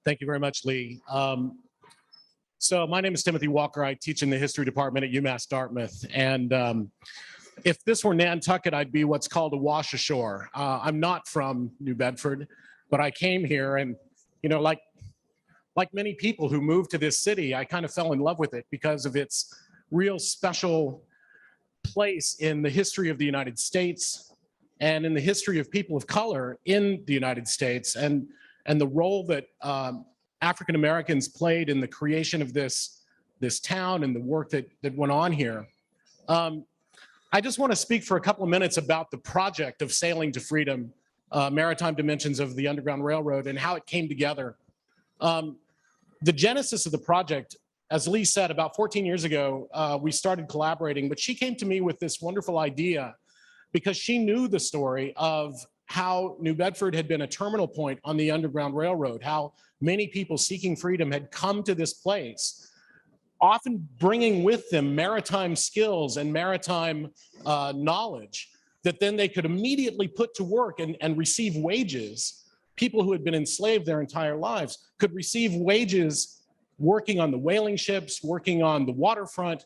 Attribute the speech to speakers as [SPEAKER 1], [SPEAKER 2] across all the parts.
[SPEAKER 1] Thank you very much, Lee. So my name is Timothy Walker. I teach in the history department at UMass Dartmouth. And if this were Nantucket, I'd be what's called a wash ashore. I'm not from New Bedford, but I came here and, you know, like many people who moved to this city, I kind of fell in love with it because of its real special place in the history of the United States and in the history of people of color in the United States, and the role that African Americans played in the creation of this town and the work that went on here. I just want to speak for a couple of minutes about the project of Sailing to Freedom, Maritime Dimensions of the Underground Railroad, and how it came together. The genesis of the project, as Lee said, about 14 years ago, we started collaborating, but she came to me with this wonderful idea because she knew the story of how New Bedford had been a terminal point on the Underground Railroad, how many people seeking freedom had come to this place, often bringing with them maritime skills and maritime knowledge that then they could immediately put to work and receive wages. People who had been enslaved their entire lives could receive wages working on the whaling ships, working on the waterfront,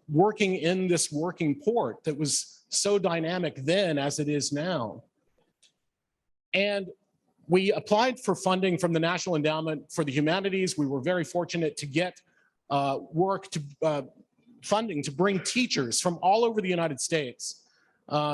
[SPEAKER 1] working in this working port that was so dynamic then as it is now. And we applied for funding from the National Endowment for the Humanities. We were very fortunate to get funding to bring teachers from all over the United States.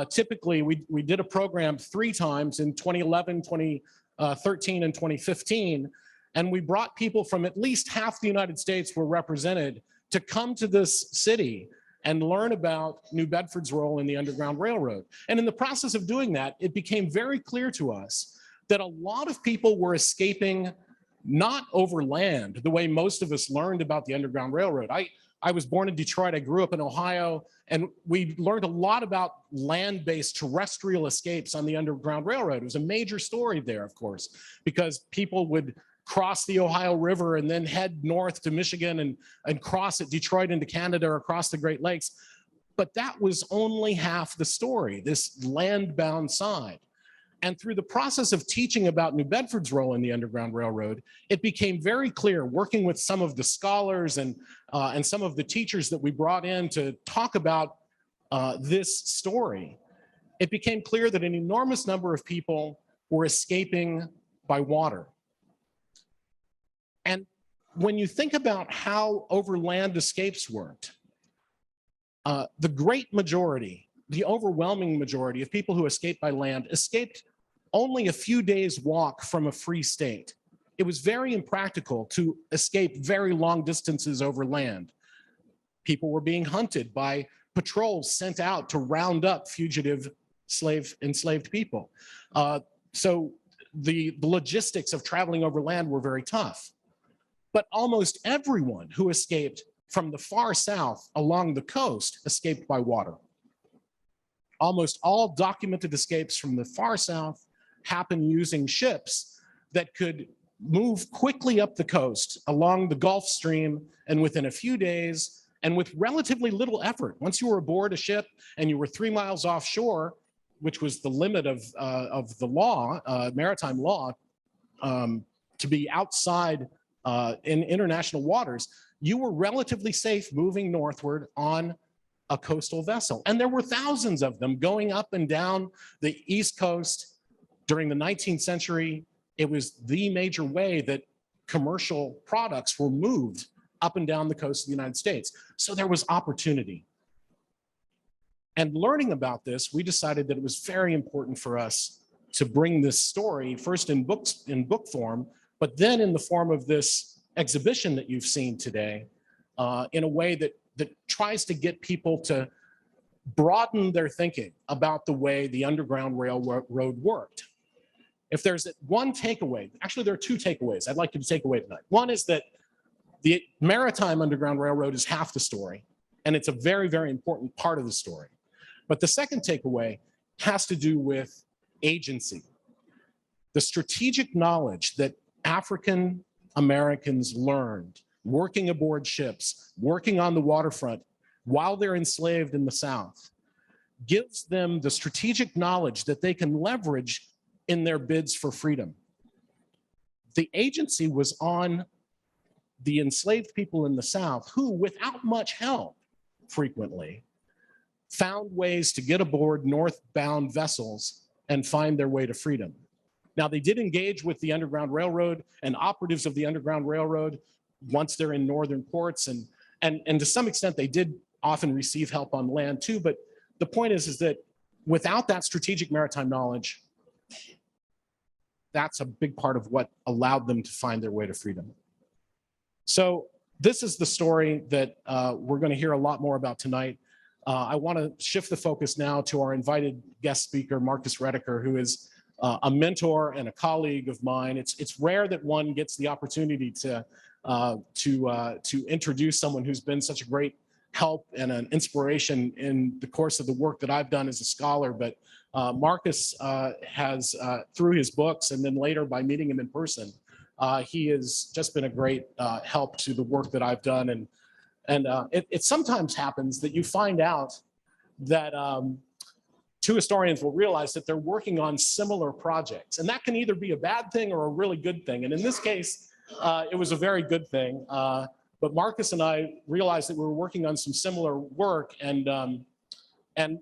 [SPEAKER 1] Typically, we did a program 3 times in 2011, 2013, and 2015. And we brought people from at least half the United States were represented to come to this city and learn about New Bedford's role in the Underground Railroad. And in the process of doing that, it became very clear to us that a lot of people were escaping not overland, the way most of us learned about the Underground Railroad. I was born in Detroit, I grew up in Ohio, and we learned a lot about land-based terrestrial escapes on the Underground Railroad. It was a major story there, of course, because people would cross the Ohio River and then head north to Michigan and cross at Detroit into Canada or across the Great Lakes. But that was only half the story, this land-bound side. And through the process of teaching about New Bedford's role in the Underground Railroad, it became very clear, working with some of the scholars and some of the teachers that we brought in to talk about this story, it became clear that an enormous number of people were escaping by water. And when you think about how overland escapes worked, the great majority, the overwhelming majority of people who escaped by land escaped only a few days' walk from a free state. It was very impractical to escape very long distances over land. People were being hunted by patrols sent out to round up fugitive enslaved people. So the logistics of traveling over land were very tough. But almost everyone who escaped from the far south along the coast escaped by water. Almost all documented escapes from the far south happen using ships that could move quickly up the coast along the Gulf Stream, and within a few days and with relatively little effort. Once you were aboard a ship and you were 3 miles offshore, which was the limit of the law, maritime law, to be outside in international waters, you were relatively safe moving northward on a coastal vessel. And there were thousands of them going up and down the East Coast during the 19th century. It was the major way that commercial products were moved up and down the coast of the United States. So there was opportunity. And learning about this, we decided that it was very important for us to bring this story first in book form, but then in the form of this exhibition that you've seen today, in a way that tries to get people to broaden their thinking about the way the Underground Railroad worked. If there's one takeaway, actually there are 2 takeaways I'd like you to take away tonight. One is that the Maritime Underground Railroad is half the story, and it's a very, very important part of the story. But the second takeaway has to do with agency. The strategic knowledge that African Americans learned working aboard ships, working on the waterfront while they're enslaved in the South, gives them the strategic knowledge that they can leverage in their bids for freedom. the agency was on the enslaved people in the South who, without much help, frequently, found ways to get aboard northbound vessels and find their way to freedom. Now, they did engage with the Underground Railroad and operatives of the Underground Railroad once they're in northern ports, and to some extent, they did often receive help on land too, but the point is that without that strategic maritime knowledge, that's a big part of what allowed them to find their way to freedom. So this is the story that we're going to hear a lot more about tonight. I want to shift the focus now to our invited guest speaker, Marcus Redeker, who is a mentor and a colleague of mine. It's rare that one gets the opportunity to introduce someone who's been such a great help and an inspiration in the course of the work that I've done as a scholar. But Marcus has, through his books and then later by meeting him in person, he has just been a great help to the work that I've done. And it sometimes happens that you find out that two historians will realize that they're working on similar projects. And that can either be a bad thing or a really good thing. And in this case, it was a very good thing. But Marcus and I realized that we were working on some similar work, and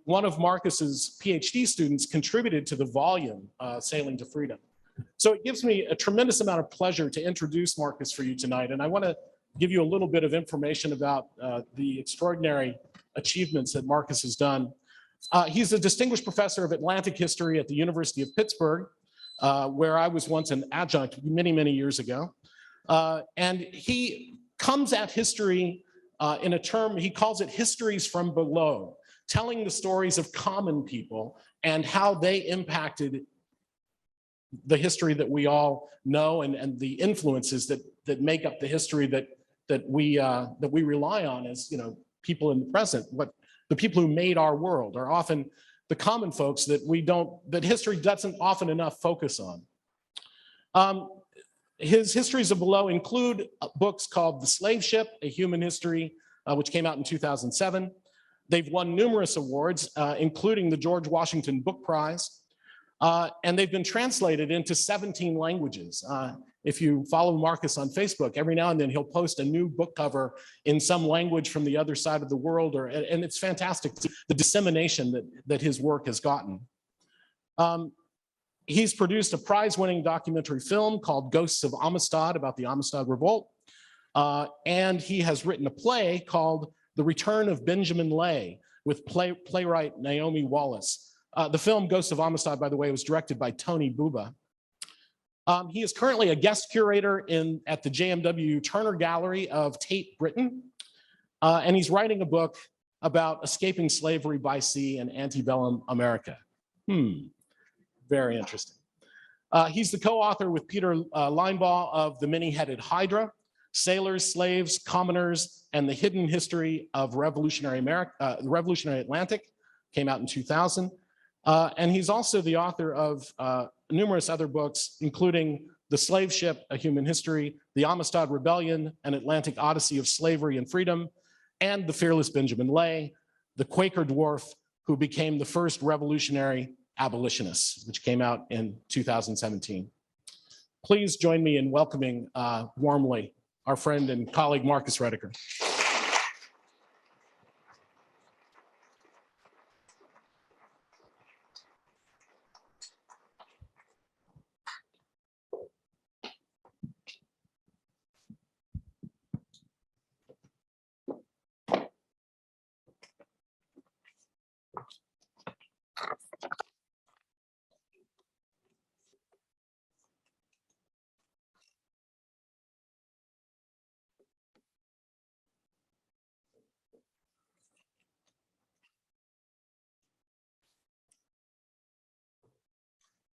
[SPEAKER 1] one of Marcus's PhD students contributed to the volume, Sailing to Freedom. So it gives me a tremendous amount of pleasure to introduce Marcus for you tonight. And I want to give you a little bit of information about the extraordinary achievements that Marcus has done. He's a distinguished professor of Atlantic history at the University of Pittsburgh, where I was once an adjunct many, many years ago. And he comes at history in a term, he calls it histories from below, telling the stories of common people and how they impacted the history that we all know and the influences that make up the history that we rely on as, you know, people in the present. What the people who made our world are often the common folks that history doesn't often enough focus on. His histories of below include books called The Slave Ship, A Human History, which came out in 2007. They've won numerous awards, including the George Washington Book Prize, and they've been translated into 17 languages. If you follow Marcus on Facebook, every now and then he'll post a new book cover in some language from the other side of the world, and it's fantastic, the dissemination that his work has gotten. He's produced a prize-winning documentary film called Ghosts of Amistad about the Amistad Revolt. And he has written a play called The Return of Benjamin Lay with playwright Naomi Wallace. The film Ghosts of Amistad, by the way, was directed by Tony Buba. He is currently a guest curator at the JMW Turner Gallery of Tate Britain. And he's writing a book about escaping slavery by sea in antebellum America. Very interesting. He's the co-author with Peter Linebaugh of The Many-Headed Hydra, Sailors, Slaves, Commoners, and the Hidden History of Revolutionary Atlantic, came out in 2000. And he's also the author of numerous other books, including The Slave Ship, A Human History, The Amistad Rebellion, An Atlantic Odyssey of Slavery and Freedom, and The Fearless Benjamin Lay, The Quaker Dwarf, who became the first revolutionary abolitionist, which came out in 2017. Please join me in welcoming warmly our friend and colleague, Marcus Redeker.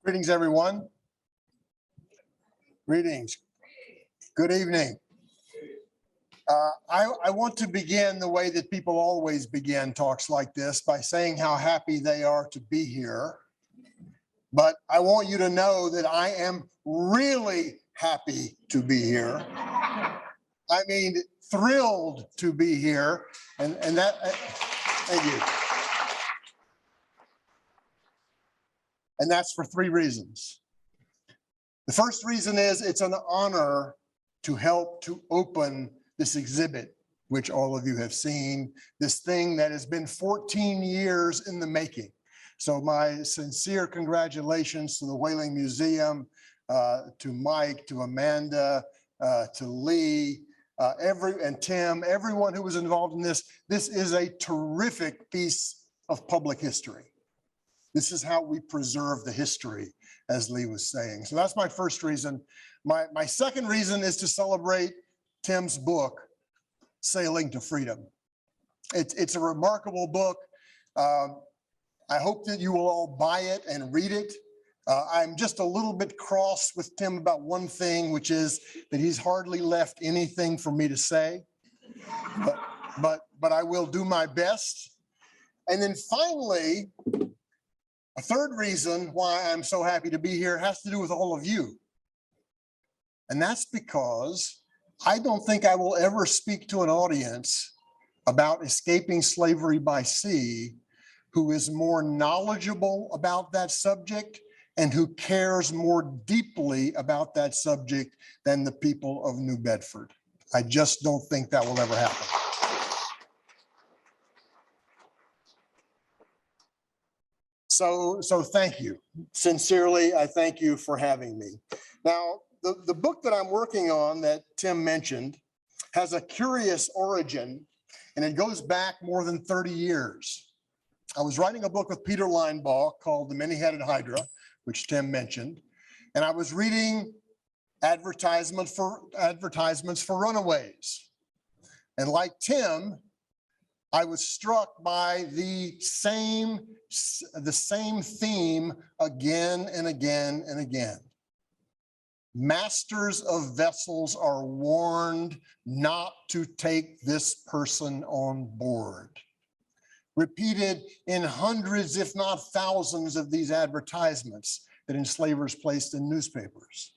[SPEAKER 2] Greetings, everyone. Greetings. Good evening. I want to begin the way that people always begin talks like this, by saying how happy they are to be here. But I want you to know that I am really happy to be here. I mean, thrilled to be here. And that, thank you. And that's for three reasons. The first reason is it's an honor to help to open this exhibit, which all of you have seen, this thing that has been 14 years in the making. So my sincere congratulations to the Whaling Museum, to Mike, to Amanda, to Lee, and Tim, everyone who was involved in this. This is a terrific piece of public history. This is how we preserve the history, as Lee was saying. So that's my first reason. My second reason is to celebrate Tim's book, Sailing to Freedom. It's a remarkable book. I hope that you will all buy it and read it. I'm just a little bit cross with Tim about one thing, which is that he's hardly left anything for me to say, but I will do my best. And then finally, a third reason why I'm so happy to be here has to do with all of you. And that's because I don't think I will ever speak to an audience about escaping slavery by sea who is more knowledgeable about that subject and who cares more deeply about that subject than the people of New Bedford. I just don't think that will ever happen. So thank you. Sincerely, I thank you for having me. Now, the book that I'm working on that Tim mentioned has a curious origin, and it goes back more than 30 years. I was writing a book with Peter Linebaugh called The Many-Headed Hydra, which Tim mentioned, and I was reading advertisements for runaways. And like Tim, I was struck by the same theme again and again and again. Masters of vessels are warned not to take this person on board. Repeated in hundreds, if not thousands, of these advertisements that enslavers placed in newspapers.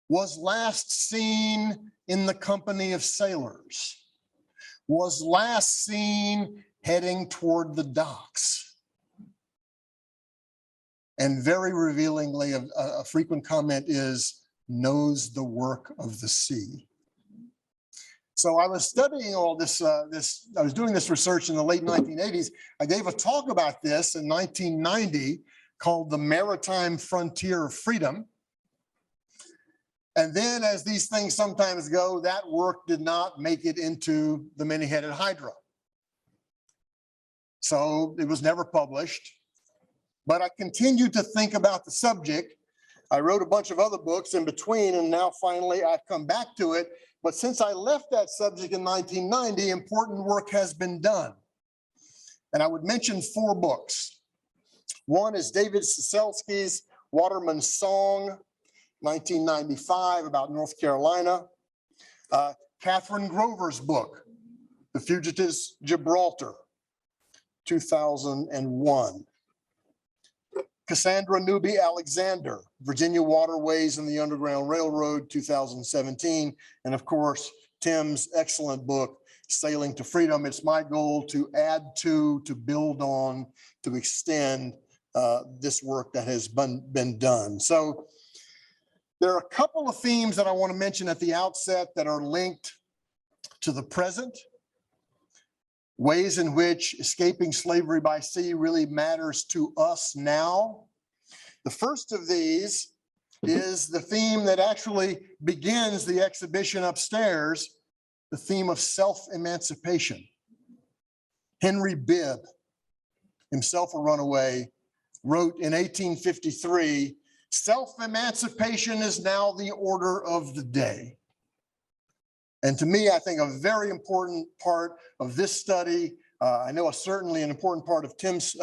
[SPEAKER 2] Was last seen in the company of sailors. Was last seen heading toward the docks. And very revealingly, a frequent comment is, knows the work of the sea. So I was studying all this, I was doing this research in the late 1980s. I gave a talk about this in 1990 called The Maritime Frontier of Freedom. And then, as these things sometimes go, that work did not make it into The Many-Headed Hydra. So it was never published. But I continued to think about the subject. I wrote a bunch of other books in between, and now finally I've come back to it. But since I left that subject in 1990, important work has been done. And I would mention 4 books. One is David Siselsky's Waterman's Song, 1995, about North Carolina. Catherine Grover's book, The Fugitives, Gibraltar, 2001. Cassandra Newby Alexander, Virginia Waterways and the Underground Railroad, 2017. And of course, Tim's excellent book, Sailing to Freedom. It's my goal to add to build on, to extend this work that has been done. So there are a couple of themes that I want to mention at the outset that are linked to the present. Ways in which escaping slavery by sea really matters to us now. The first of these is the theme that actually begins the exhibition upstairs, the theme of self-emancipation. Henry Bibb, himself a runaway, wrote in 1853, "Self-emancipation is now the order of the day." And to me, I think a very important part of this study, I know certainly an important part of Tim's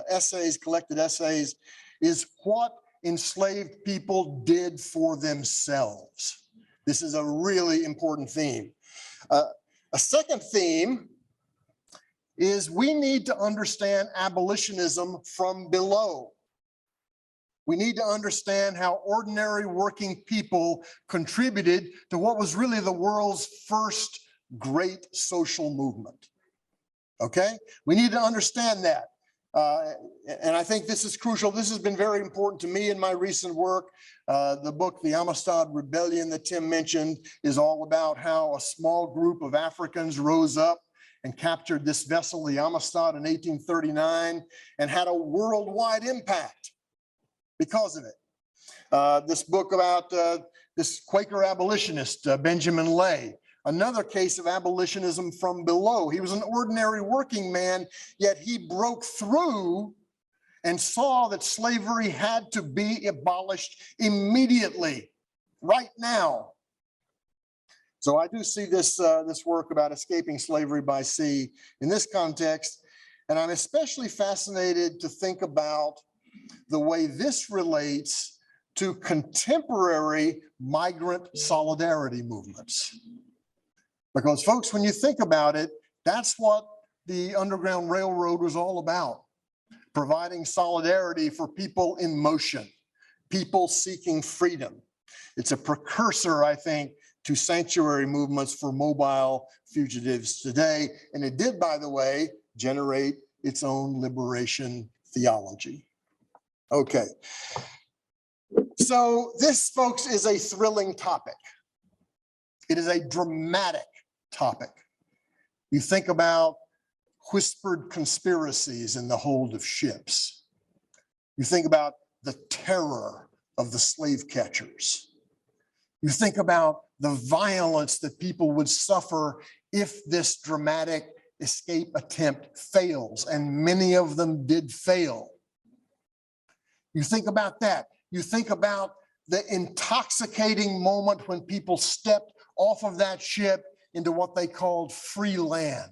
[SPEAKER 2] essays, collected essays, is what enslaved people did for themselves. This is a really important theme. A second theme is we need to understand abolitionism from below. We need to understand how ordinary working people contributed to what was really the world's first great social movement. Okay? We need to understand that. And I think this is crucial. This has been very important to me in my recent work. The book, The Amistad Rebellion that Tim mentioned, is all about how a small group of Africans rose up and captured this vessel, the Amistad, in 1839, and had a worldwide impact because of it. This book about this Quaker abolitionist, Benjamin Lay, another case of abolitionism from below. He was an ordinary working man, yet he broke through and saw that slavery had to be abolished immediately, right now. So I do see this, this work about escaping slavery by sea in this context, and I'm especially fascinated to think about the way this relates to contemporary migrant solidarity movements. Because folks, when you think about it, that's what the Underground Railroad was all about, providing solidarity for people in motion, people seeking freedom. It's a precursor, I think, to sanctuary movements for mobile fugitives today. And it did, by the way, generate its own liberation theology. Okay. So this, folks, is a thrilling topic. It is a dramatic topic. You think about whispered conspiracies in the hold of ships. You think about the terror of the slave catchers. You think about the violence that people would suffer if this dramatic escape attempt fails, and many of them did fail. You think about that. You think about the intoxicating moment when people stepped off of that ship into what they called free land,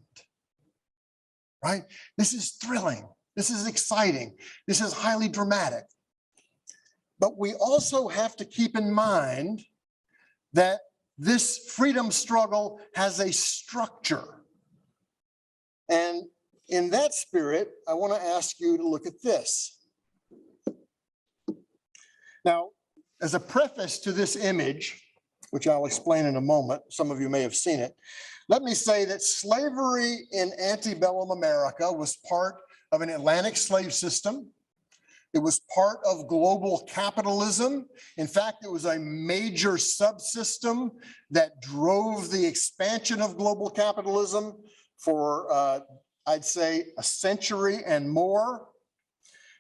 [SPEAKER 2] right? This is thrilling. This is exciting. This is highly dramatic. But we also have to keep in mind that this freedom struggle has a structure. And in that spirit, I want to ask you to look at this. Now, as a preface to this image, which I'll explain in a moment, some of you may have seen it, let me say that slavery in antebellum America was part of an Atlantic slave system. It was part of global capitalism. In fact, it was a major subsystem that drove the expansion of global capitalism for, I'd say, a century and more.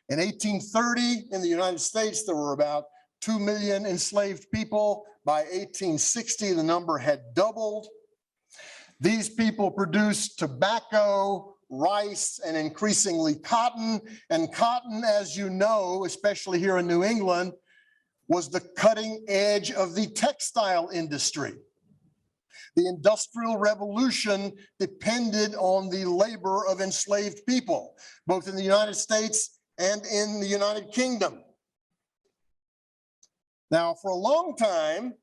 [SPEAKER 2] In 1830, in the United States, there were about 2 million enslaved people. By 1860, the number had doubled. These people produced tobacco, rice, and increasingly cotton. And cotton, as you know, especially here in New England, was the cutting edge of the textile industry. The Industrial Revolution depended on the labor of enslaved people, both in the United States and in the United Kingdom. Now, for a long time,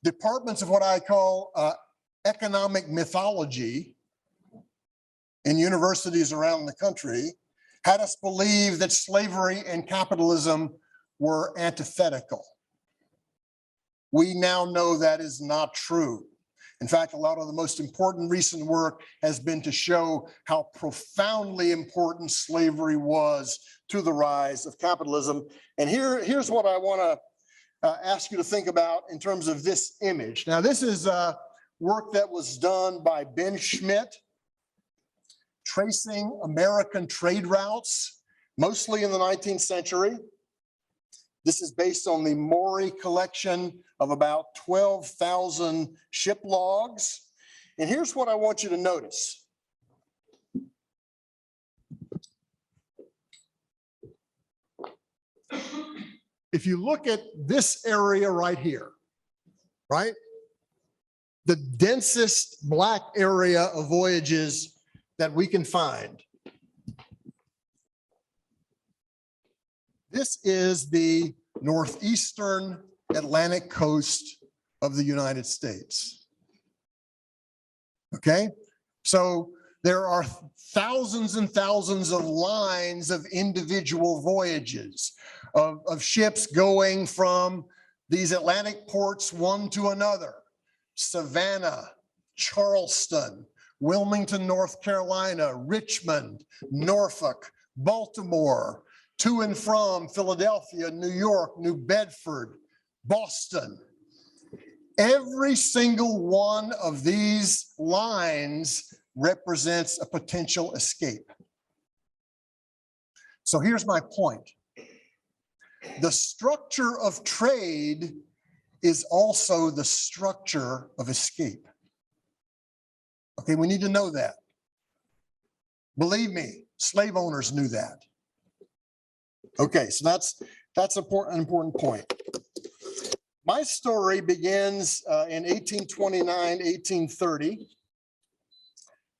[SPEAKER 2] departments of what I call economic mythology in universities around the country had us believe that slavery and capitalism were antithetical. We now know that is not true. In fact, a lot of the most important recent work has been to show how profoundly important slavery was to the rise of capitalism. And here's what I want to ask you to think about in terms of this image. Now, this is work that was done by Ben Schmidt, tracing American trade routes, mostly in the 19th century. This is based on the Maury collection of about 12,000 ship logs. And here's what I want you to notice. If you look at this area right here, right? The densest black area of voyages that we can find. This is the northeastern Atlantic coast of the United States. Okay, so there are thousands and thousands of lines of individual voyages of ships going from these Atlantic ports one to another. Savannah, Charleston, Wilmington, North Carolina, Richmond, Norfolk, Baltimore, to and from Philadelphia, New York, New Bedford, Boston. Every single one of these lines represents a potential escape. So here's my point. The structure of trade is also the structure of escape. Okay, we need to know that. Believe me, slave owners knew that. Okay, so that's an important point. My story begins in 1829, 1830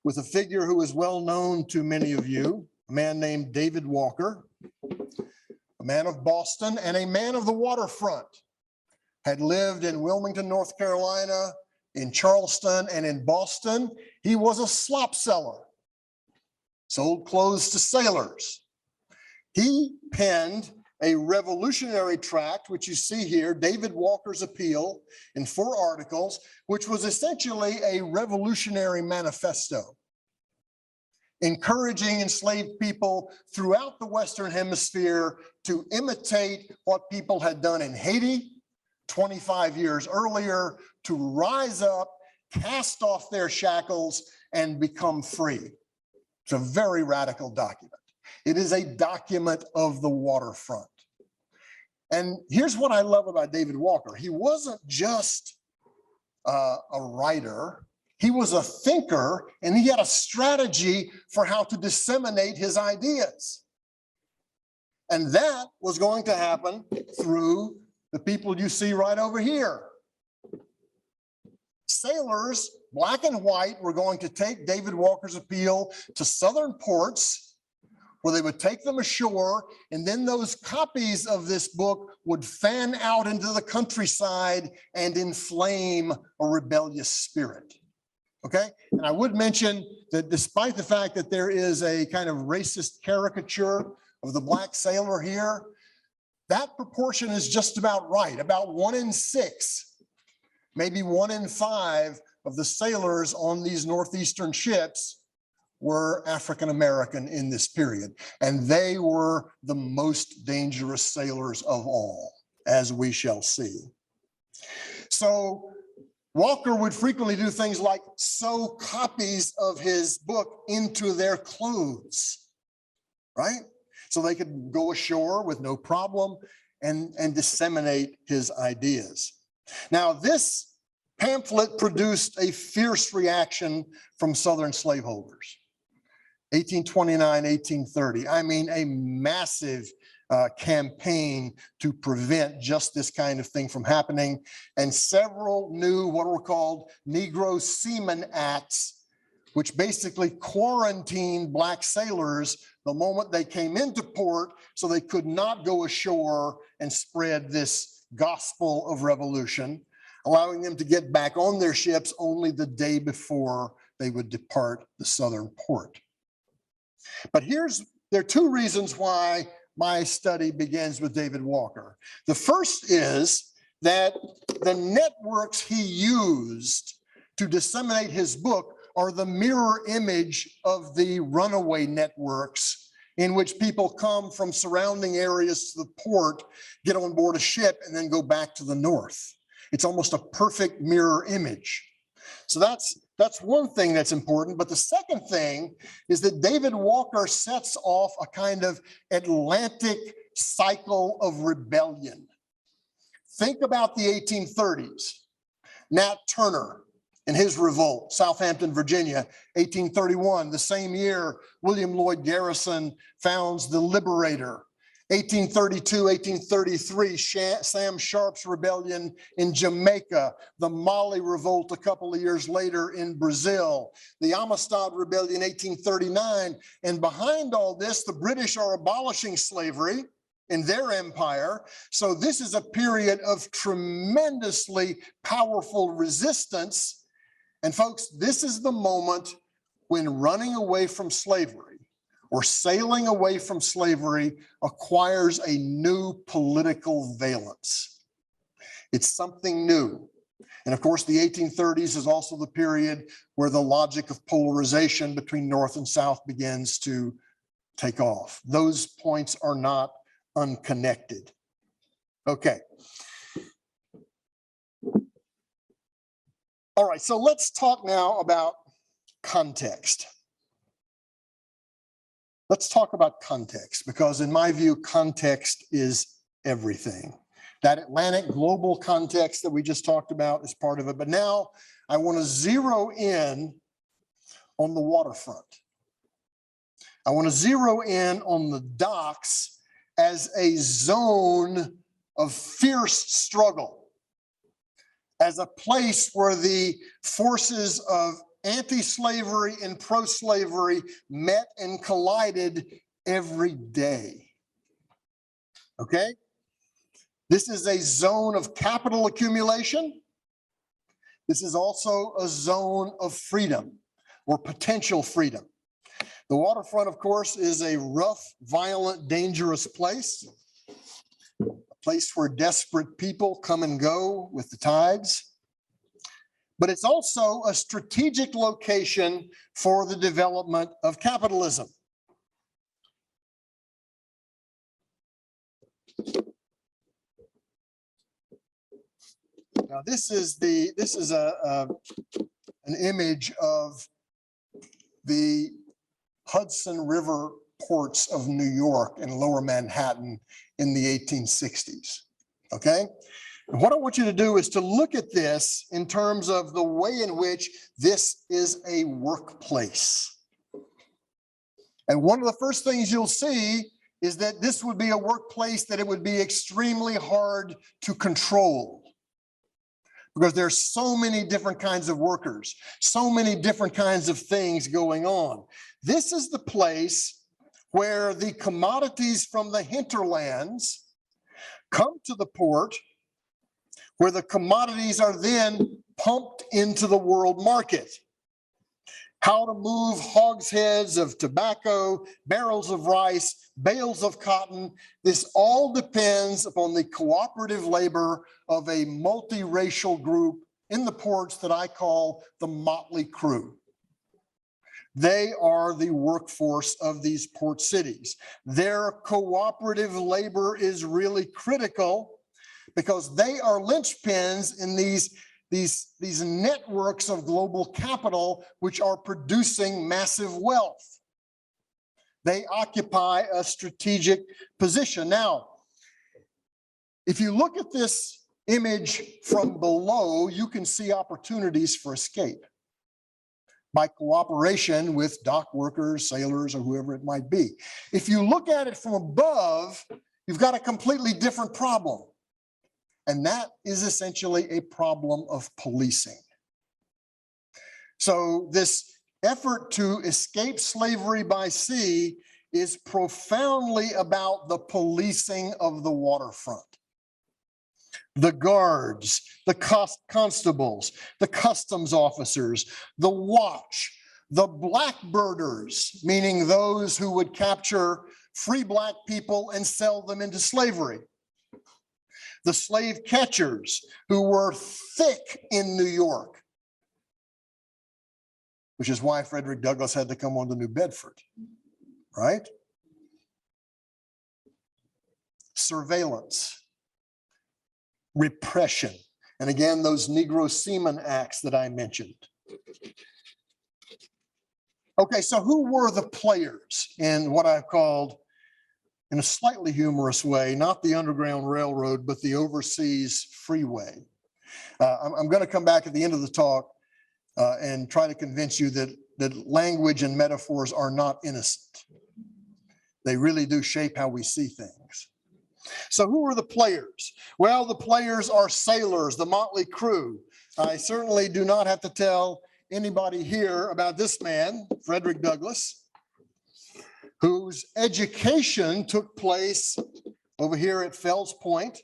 [SPEAKER 2] with a figure who is well known to many of you, a man named David Walker, a man of Boston and a man of the waterfront, had lived in Wilmington, North Carolina, in Charleston, and in Boston. He was a slop seller, sold clothes to sailors. He penned a revolutionary tract, which you see here, David Walker's Appeal, in 4 articles, which was essentially a revolutionary manifesto, encouraging enslaved people throughout the Western Hemisphere to imitate what people had done in Haiti 25 years earlier, to rise up, cast off their shackles, and become free. It's a very radical document. It is a document of the waterfront. And here's what I love about David Walker. He wasn't just a writer. He was a thinker, and he had a strategy for how to disseminate his ideas. And that was going to happen through the people you see right over here. Sailors, black and white, were going to take David Walker's Appeal to southern ports, where they would take them ashore, and then those copies of this book would fan out into the countryside and inflame a rebellious spirit. Okay? And I would mention that despite the fact that there is a kind of racist caricature of the black sailor here, that proportion is just about right. About 1 in 6, maybe 1 in 5 of the sailors on these Northeastern ships were African-American in this period. And they were the most dangerous sailors of all, as we shall see. So Walker would frequently do things like sew copies of his book into their clothes, right? So they could go ashore with no problem and disseminate his ideas. Now, this pamphlet produced a fierce reaction from Southern slaveholders. 1829, 1830. I mean, a massive campaign to prevent just this kind of thing from happening. And several new what were called Negro Seaman Acts, which basically quarantined black sailors the moment they came into port, so they could not go ashore and spread this gospel of revolution, allowing them to get back on their ships only the day before they would depart the southern port. But there are 2 reasons why my study begins with David Walker. The first is that the networks he used to disseminate his book are the mirror image of the runaway networks in which people come from surrounding areas to the port, get on board a ship, and then go back to the north. It's almost a perfect mirror image. So that's one thing that's important. But the second thing is that David Walker sets off a kind of Atlantic cycle of rebellion. Think about the 1830s. Nat Turner in his revolt, Southampton, Virginia, 1831. The same year, William Lloyd Garrison founds the Liberator. 1832, 1833, Sam Sharp's rebellion in Jamaica, the Mali revolt a couple of years later in Brazil, the Amistad rebellion, 1839. And behind all this, the British are abolishing slavery in their empire. So this is a period of tremendously powerful resistance. And folks, this is the moment when running away from slavery or sailing away from slavery acquires a new political valence. It's something new. And of course, the 1830s is also the period where the logic of polarization between North and South begins to take off. Those points are not unconnected. Okay. All right, so let's talk now about context. Let's talk about context, because in my view, context is everything. That Atlantic global context that we just talked about is part of it. But now I want to zero in on the waterfront. I want to zero in on the docks as a zone of fierce struggle, as a place where the forces of anti-slavery and pro-slavery met and collided every day. Okay? This is a zone of capital accumulation. This is also a zone of freedom or potential freedom. The waterfront, of course, is a rough, violent, dangerous place, a place where desperate people come and go with the tides. But it's also a strategic location for the development of capitalism. Now, this is an image of the Hudson River ports of New York and Lower Manhattan in the 1860s. Okay? And what I want you to do is to look at this in terms of the way in which this is a workplace. And one of the first things you'll see is that this would be a workplace that it would be extremely hard to control, because there's so many different kinds of workers, so many different kinds of things going on. This is the place where the commodities from the hinterlands come to the port, where the commodities are then pumped into the world market. How to move hogsheads of tobacco, barrels of rice, bales of cotton. This all depends upon the cooperative labor of a multiracial group in the ports that I call the motley crew. They are the workforce of these port cities. Their cooperative labor is really critical because they are linchpins in these networks of global capital which are producing massive wealth. They occupy a strategic position. Now, if you look at this image from below, you can see opportunities for escape by cooperation with dock workers, sailors, or whoever it might be. If you look at it from above, you've got a completely different problem. And that is essentially a problem of policing. So this effort to escape slavery by sea is profoundly about the policing of the waterfront. The guards, the constables, the customs officers, the watch, the blackbirders, meaning those who would capture free black people and sell them into slavery. The slave catchers, who were thick in New York, which is why Frederick Douglass had to come on to New Bedford, right? Surveillance, repression, and again, those Negro Seaman Acts that I mentioned. Okay, so who were the players in what I've called, in a slightly humorous way, not the Underground Railroad, but the Overseas Freeway? I'm going to come back at the end of the talk and try to convince you that language and metaphors are not innocent. They really do shape how we see things. So who are the players? Well, the players are sailors, the motley crew. I certainly do not have to tell anybody here about this man, Frederick Douglass, whose education took place over here at Fells Point.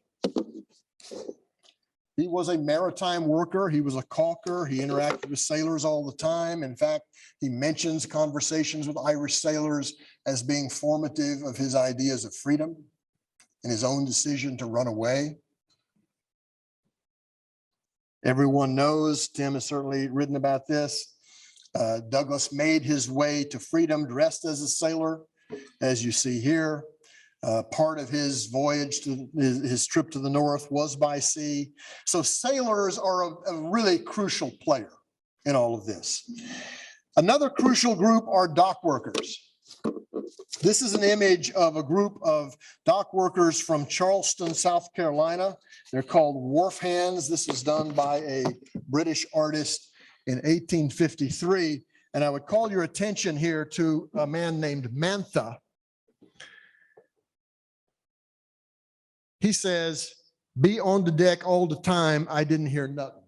[SPEAKER 2] He was a maritime worker. He was a caulker. He interacted with sailors all the time. In fact, he mentions conversations with Irish sailors as being formative of his ideas of freedom and his own decision to run away. Everyone knows, Tim has certainly written about this. Douglas made his way to freedom dressed as a sailor, as you see here. Part of his voyage to his trip to the north was by sea. So sailors are a really crucial player in all of this. Another crucial group are dock workers. This is an image of a group of dock workers from Charleston, South Carolina. They're called Wharf Hands. This was done by a British artist in 1853. And I would call your attention here to a man named Mantha. He says, "Be on the deck all the time. I didn't hear nothing."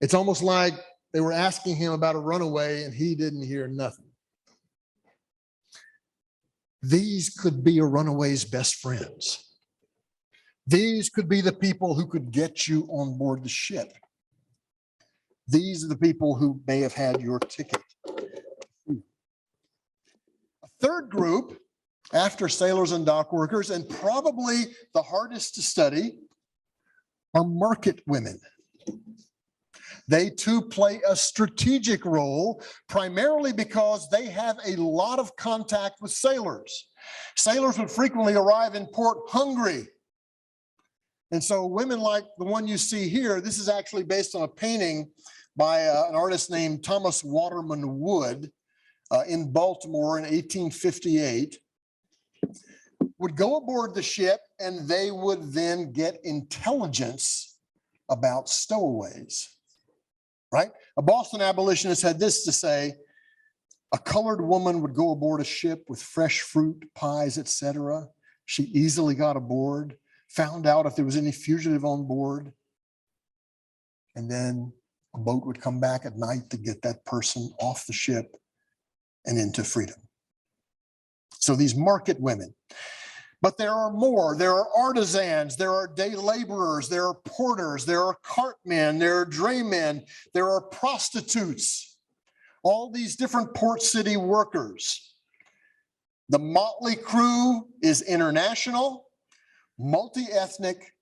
[SPEAKER 2] It's almost like they were asking him about a runaway and he didn't hear nothing. These could be a runaway's best friends. These could be the people who could get you on board the ship. These are the people who may have had your ticket. A third group, after sailors and dock workers, and probably the hardest to study, are market women. They too play a strategic role, primarily because they have a lot of contact with sailors. Sailors would frequently arrive in port hungry. And so women like the one you see here, this is actually based on a painting by an artist named Thomas Waterman Wood in Baltimore in 1858, would go aboard the ship and they would then get intelligence about stowaways. Right? A Boston abolitionist had this to say: a colored woman would go aboard a ship with fresh fruit, pies, etc. She easily got aboard, found out if there was any fugitive on board, and then a boat would come back at night to get that person off the ship and into freedom. So these market women. But there are more. There are artisans, there are day laborers, there are porters, there are cartmen, there are draymen, there are prostitutes, all these different port city workers. The motley crew is international, multi-ethnic,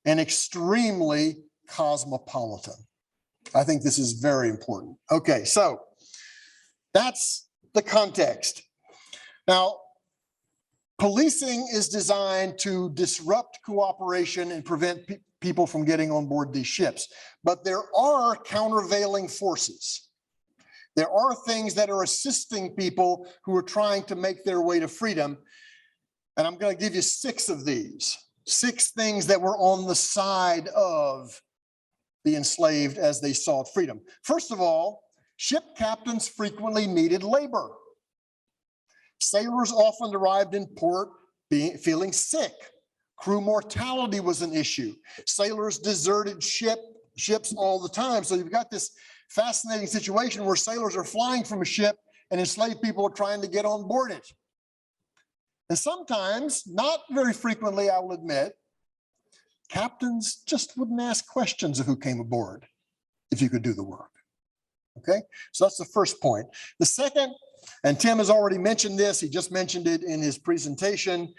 [SPEAKER 2] and extremely cosmopolitan. I think this is very important. Okay, so that's the context. Now, policing is designed to disrupt cooperation and prevent people from getting on board these ships. But there are countervailing forces. There are things that are assisting people who are trying to make their way to freedom. And I'm going to give you 6 of these. 6 things that were on the side of the enslaved as they sought freedom. First of all, ship captains frequently needed labor. Sailors often arrived in port feeling sick. Crew mortality was an issue. Sailors deserted ships all the time. So you've got this fascinating situation where sailors are flying from a ship and enslaved people are trying to get on board it. And sometimes, not very frequently, I will admit, captains just wouldn't ask questions of who came aboard if you could do the work. Okay, so that's the first point. The second, and Tim has already mentioned this, he just mentioned it in his presentation,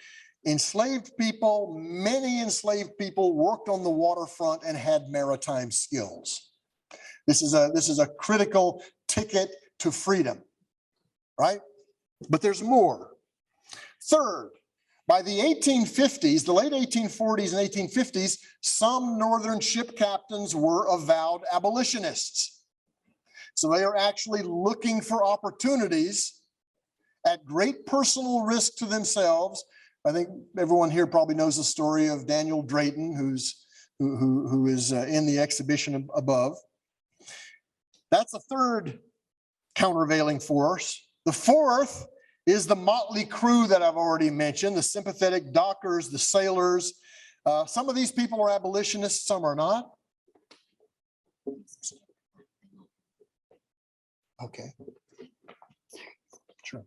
[SPEAKER 2] enslaved people, many enslaved people worked on the waterfront and had maritime skills. This is a critical ticket to freedom, right? But there's more. Third, by the 1850s, the late 1840s and 1850s, some northern ship captains were avowed abolitionists. So they are actually looking for opportunities at great personal risk to themselves. I think everyone here probably knows the story of Daniel Drayton, who is in the exhibition above. That's the third countervailing force. The fourth is the motley crew that I've already mentioned, the sympathetic dockers, the sailors. Some of these people are abolitionists, some are not. Okay. Sure.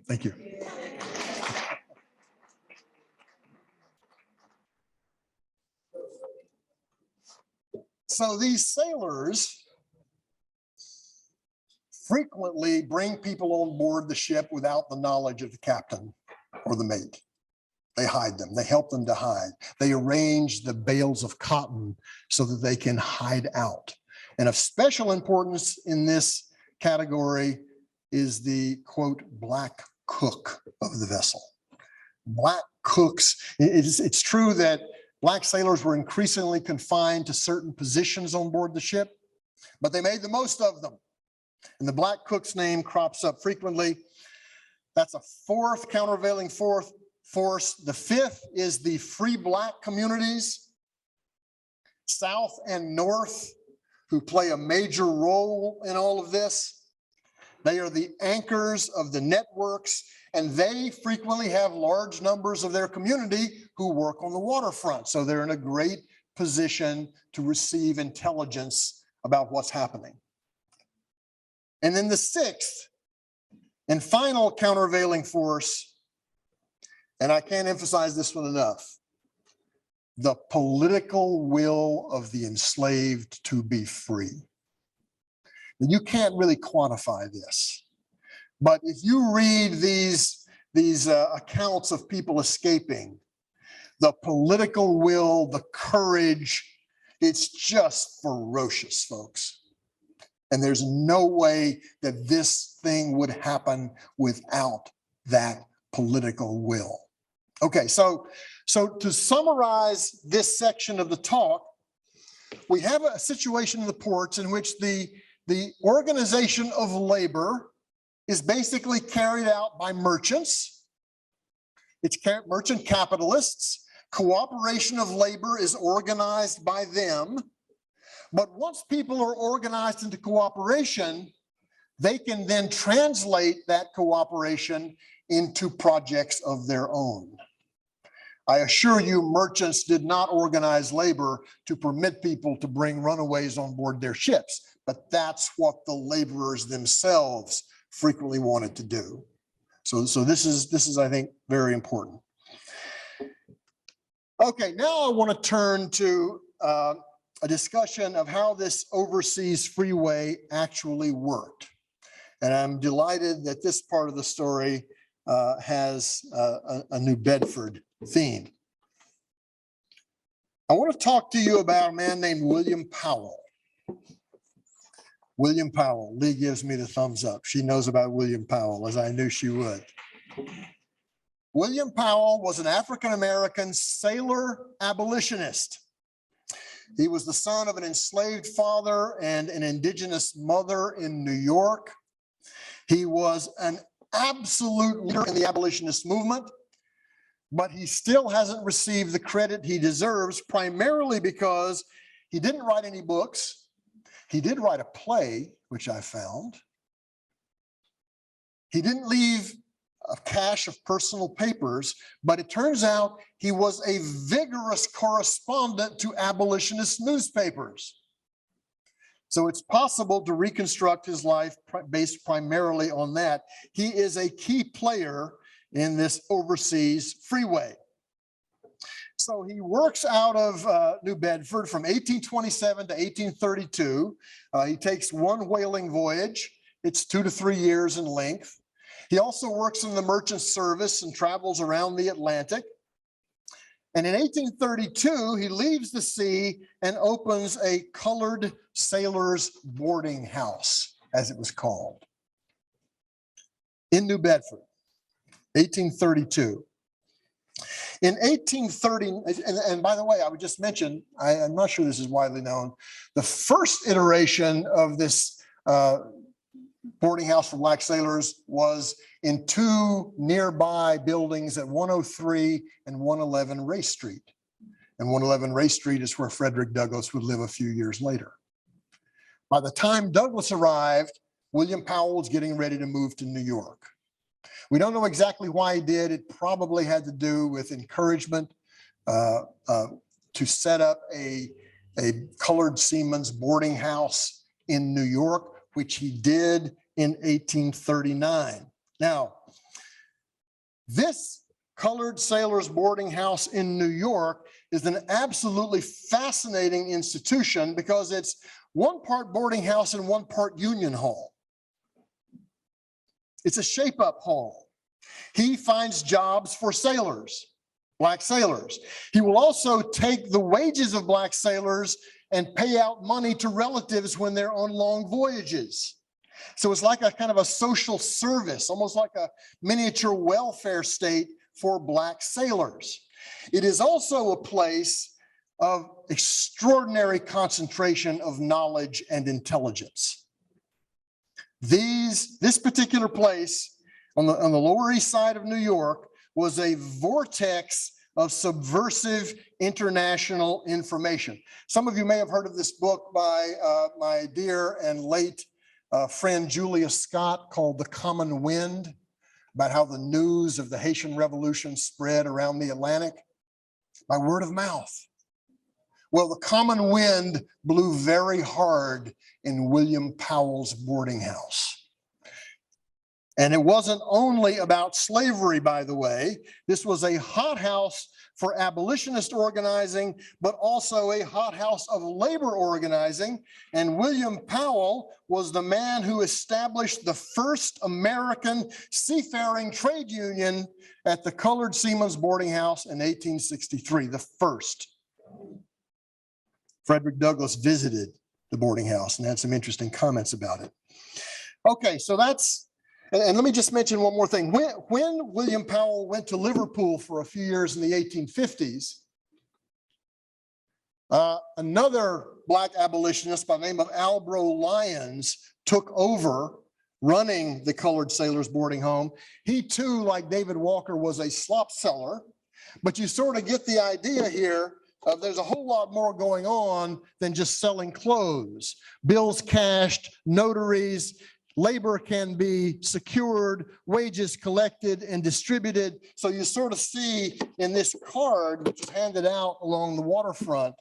[SPEAKER 2] Thank you. So these sailors frequently bring people on board the ship without the knowledge of the captain or the mate. They hide them. They help them to hide. They arrange the bales of cotton so that they can hide out. And of special importance in this category is the, quote, black cook of the vessel. Black cooks, it's true that black sailors were increasingly confined to certain positions on board the ship, but they made the most of them. And the black cook's name crops up frequently. That's a fourth countervailing force. The fifth is the free black communities, south and north, who play a major role in all of this. They are the anchors of the networks, and they frequently have large numbers of their community who work on the waterfront. So they're in a great position to receive intelligence about what's happening. And then the sixth and final countervailing force, and I can't emphasize this one enough, the political will of the enslaved to be free. And you can't really quantify this, but if you read these accounts of people escaping, the political will, the courage, it's just ferocious, folks. And there's no way that this thing would happen without that political will. Okay, so to summarize this section of the talk, we have a situation in the ports in which the organization of labor is basically carried out by merchants. It's merchant capitalists. Cooperation of labor is organized by them. But once people are organized into cooperation, they can then translate that cooperation into projects of their own. I assure you, merchants did not organize labor to permit people to bring runaways on board their ships, but that's what the laborers themselves frequently wanted to do. So this is, I think, very important. Okay, now I want to turn to a discussion of how this Overseas Freeway actually worked. And I'm delighted that this part of the story has a New Bedford theme. I want to talk to you about a man named William Powell. William Powell. Lee gives me the thumbs up. She knows about William Powell, as I knew she would. William Powell was an African-American sailor abolitionist. He was the son of an enslaved father and an indigenous mother in New York. He was an absolute leader in the abolitionist movement, but he still hasn't received the credit he deserves, primarily because he didn't write any books. He did write a play, which I found. He didn't leave a cache of personal papers, but it turns out he was a vigorous correspondent to abolitionist newspapers. So it's possible to reconstruct his life based primarily on that. He is a key player in this Overseas Freeway. So he works out of New Bedford from 1827 to 1832. He takes one whaling voyage. It's 2 to 3 years in length. He also works in the merchant service and travels around the Atlantic. And in 1832, he leaves the sea and opens a colored sailors' boarding house, as it was called, in New Bedford, 1832. In 1830, and by the way, I would just mention, I'm not sure this is widely known, the first iteration of this boarding house for black sailors was in 2 nearby buildings at 103 and 111 Race Street. And 111 Race Street is where Frederick Douglass would live a few years later. By the time Douglass arrived, William Powell was getting ready to move to New York. We don't know exactly why he did. It probably had to do with encouragement to set up a colored seaman's boarding house in New York, which he did in 1839. Now, this colored sailors boarding house in New York is an absolutely fascinating institution because it's 1 part boarding house and 1 part union hall. It's a shape-up hall. He finds jobs for sailors. black sailors. He will also take the wages of black sailors and pay out money to relatives when they're on long voyages. So it's like a kind of a social service, almost like a miniature welfare state for black sailors. It is also a place of extraordinary concentration of knowledge and intelligence. This particular place on the Lower East Side of New York was a vortex of subversive international information. Some of you may have heard of this book by my dear and late friend Julia Scott called The Common Wind, about how the news of the Haitian Revolution spread around the Atlantic by word of mouth. Well, the common wind blew very hard in William Powell's boarding house. And it wasn't only about slavery, by the way. This was a hothouse for abolitionist organizing, but also a hothouse of labor organizing. And William Powell was the man who established the first American seafaring trade union at the Colored Seamen's Boarding House in 1863, the first. Frederick Douglass visited the boarding house and had some interesting comments about it. Okay, so that's, and let me just mention one more thing. When William Powell went to Liverpool for a few years in the 1850s, another black abolitionist by the name of Albro Lyons took over running the colored sailors boarding home. He too, like David Walker, was a slop seller, but you sort of get the idea here. There's a whole lot more going on than just selling clothes. Bills cashed, notaries, labor can be secured, wages collected and distributed. So you sort of see in this card, which was handed out along the waterfront,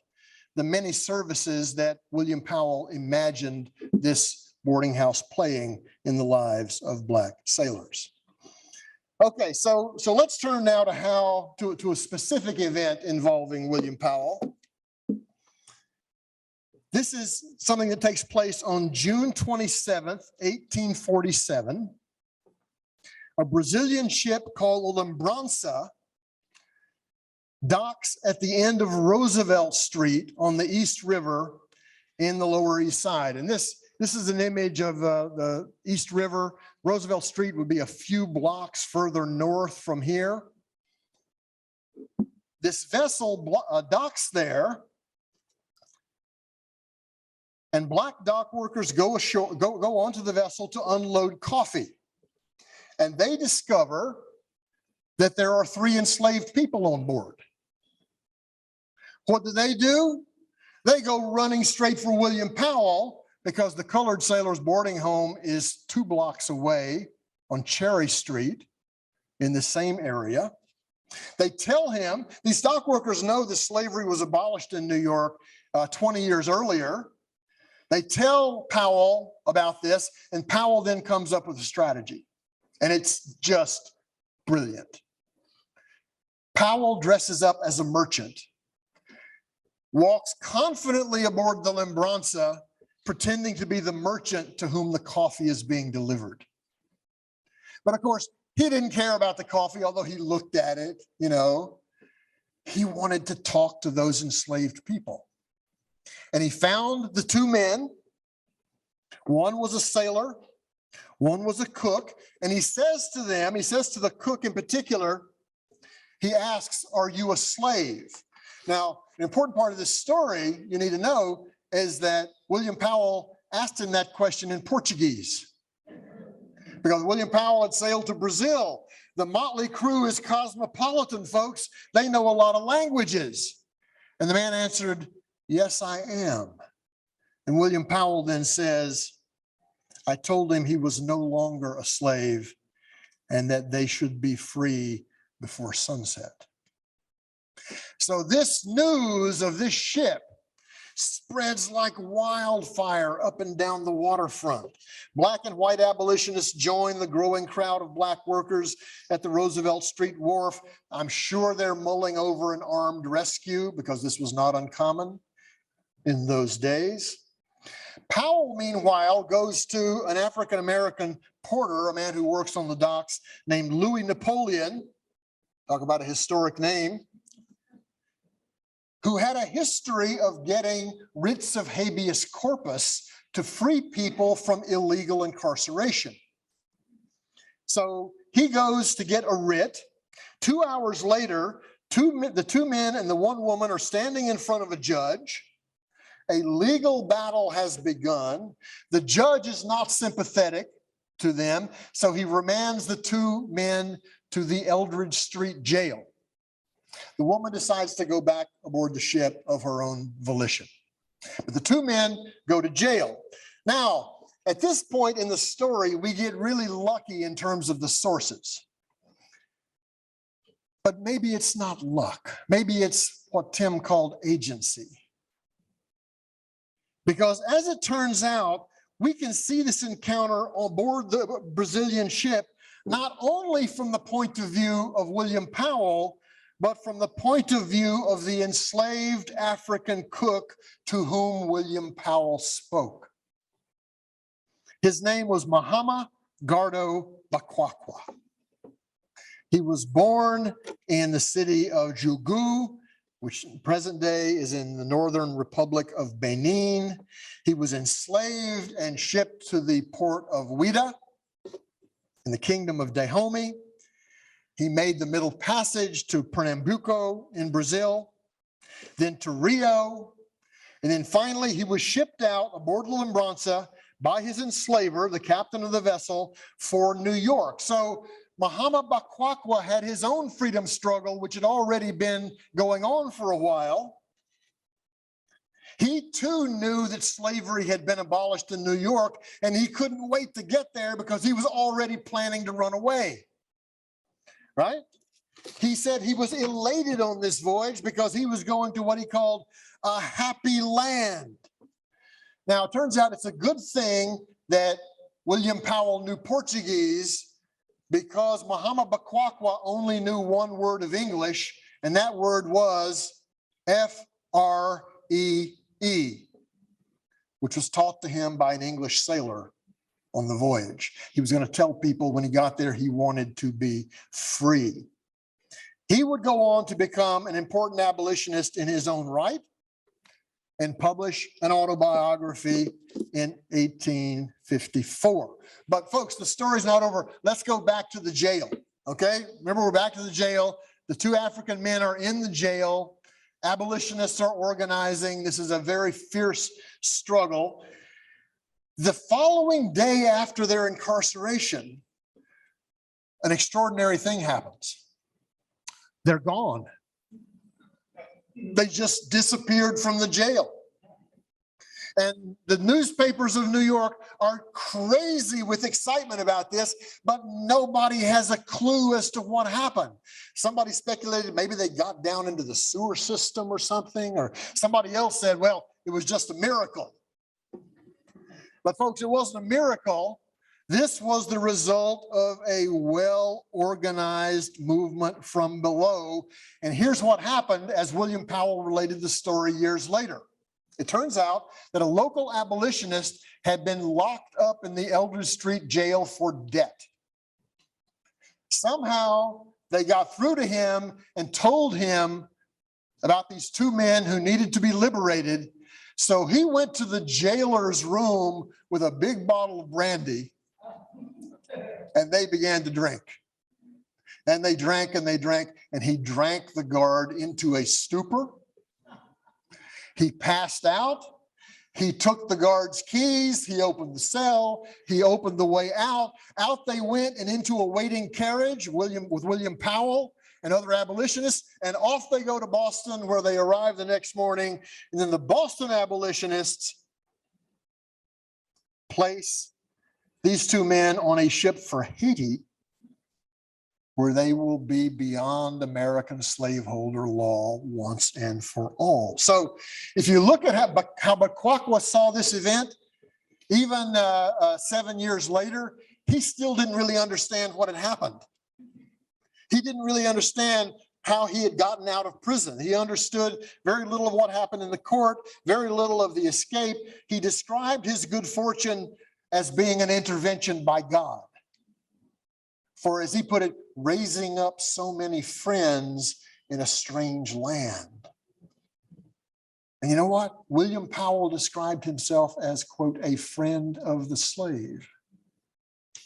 [SPEAKER 2] the many services that William Powell imagined this boarding house playing in the lives of black sailors. Okay, so let's turn now to a specific event involving William Powell. This is something that takes place on June 27th, 1847. A Brazilian ship called Linebaugh docks at the end of Roosevelt Street on the East River in the Lower East Side. And this is an image of the East River. Roosevelt Street would be a few blocks further north from here. This vessel docks there, and black dock workers go onto the vessel to unload coffee. And they discover that there are 3 enslaved people on board. What do? They go running straight for William Powell, because the colored sailors boarding home is 2 blocks away on Cherry Street in the same area. They tell him, these dock workers know that slavery was abolished in New York 20 years earlier. They tell Powell about this, and Powell then comes up with a strategy, and it's just brilliant. Powell dresses up as a merchant, walks confidently aboard the Linebaugh, pretending to be the merchant to whom the coffee is being delivered. But of course, he didn't care about the coffee, although he looked at it, you know. He wanted to talk to those enslaved people. And he found the 2 men. One was a sailor, one was a cook, and he says to them, he says to the cook in particular, he asks, "Are you a slave?" Now, an important part of this story you need to know is that William Powell asked him that question in Portuguese, because William Powell had sailed to Brazil. The motley crew is cosmopolitan, folks. They know a lot of languages. And the man answered, "Yes, I am." And William Powell then says, "I told him he was no longer a slave and that they should be free before sunset." So this news of this ship spreads like wildfire up and down the waterfront. Black and white abolitionists join the growing crowd of black workers at the Roosevelt Street Wharf. I'm sure they're mulling over an armed rescue, because this was not uncommon in those days. Powell, meanwhile, goes to an African-American porter, a man who works on the docks, named Louis Napoleon, talk about a historic name, who had a history of getting writs of habeas corpus to free people from illegal incarceration. So he goes to get a writ. 2 hours later, the two men and the one woman are standing in front of a judge. A legal battle has begun. The judge is not sympathetic to them, so he remands the two men to the Eldridge Street jail. The woman decides to go back aboard the ship of her own volition. But the two men go to jail. Now, at this point in the story, we get really lucky in terms of the sources. But maybe it's not luck. Maybe it's what Tim called agency. Because as it turns out, we can see this encounter on board the Brazilian ship, not only from the point of view of William Powell, but from the point of view of the enslaved African cook to whom William Powell spoke. His name was Mahama Gardo Bakwakwa. He was born in the city of Jugu, which in present day is in the Northern Republic of Benin. He was enslaved and shipped to the port of Wida in the kingdom of Dahomey. He made the Middle Passage to Pernambuco in Brazil, then to Rio, and then finally he was shipped out aboard the Lembrança by his enslaver, the captain of the vessel, for New York. So Mahama Bakwakwa had his own freedom struggle, which had already been going on for a while. He too knew that slavery had been abolished in New York, and he couldn't wait to get there because he was already planning to run away. Right? He said he was elated on this voyage because he was going to what he called a happy land. Now, it turns out it's a good thing that William Powell knew Portuguese, because Mahama Bakwakwa only knew one word of English, and that word was F-R-E-E, which was taught to him by an English sailor on the voyage. He was going to tell people when he got there he wanted to be free. He would go on to become an important abolitionist in his own right and publish an autobiography in 1854. But folks, the story's not over. Let's go back to the jail, okay? Remember, we're back to the jail. The two African men are in the jail. Abolitionists are organizing. This is a very fierce struggle. The following day after their incarceration, an extraordinary thing happens. They're gone. They just disappeared from the jail. And the newspapers of New York are crazy with excitement about this, but nobody has a clue as to what happened. Somebody speculated maybe they got down into the sewer system or something, or somebody else said, well, it was just a miracle. But folks, it wasn't a miracle. This was the result of a well-organized movement from below. And here's what happened as William Powell related the story years later. It turns out that a local abolitionist had been locked up in the Eldridge Street jail for debt. Somehow they got through to him and told him about these two men who needed to be liberated. So he went to the jailer's room with a big bottle of brandy, and they began to drink. And they drank and they drank, and he drank the guard into a stupor. He passed out. He took the guard's keys. He opened the cell. He opened the way out. Out they went and into a waiting carriage with William Powell and other abolitionists, and off they go to Boston, where they arrive the next morning. And then the Boston abolitionists place these two men on a ship for Haiti, where they will be beyond American slaveholder law once and for all. So if you look at how Bakwakwa saw this event, even 7 years later, he still didn't really understand what had happened. He didn't really understand how he had gotten out of prison. He understood very little of what happened in the court, very little of the escape. He described his good fortune as being an intervention by God. for, as he put it, raising up so many friends in a strange land. And you know what? William Powell described himself as, quote, a friend of the slave.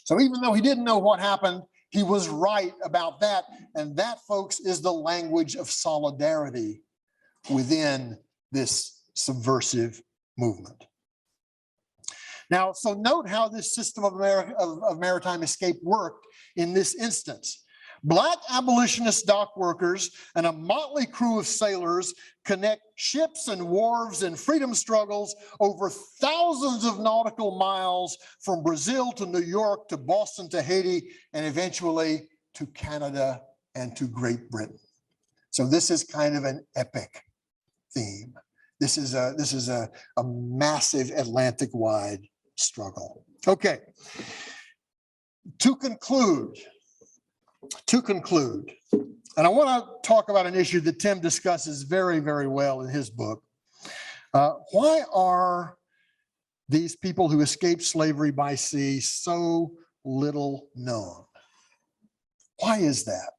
[SPEAKER 2] So even though he didn't know what happened, he was right about that. And that, folks, is the language of solidarity within this subversive movement. Now, so note how this system of maritime escape worked in this instance. Black abolitionist dock workers and a motley crew of sailors connect ships and wharves and freedom struggles over thousands of nautical miles from Brazil to New York to Boston to Haiti and eventually to Canada and to Great Britain. So this is kind of an epic theme. This is a massive Atlantic-wide struggle. Okay, to conclude, and I want to talk about an issue that Tim discusses very, very well in his book. Why are these people who escaped slavery by sea so little known? Why is that?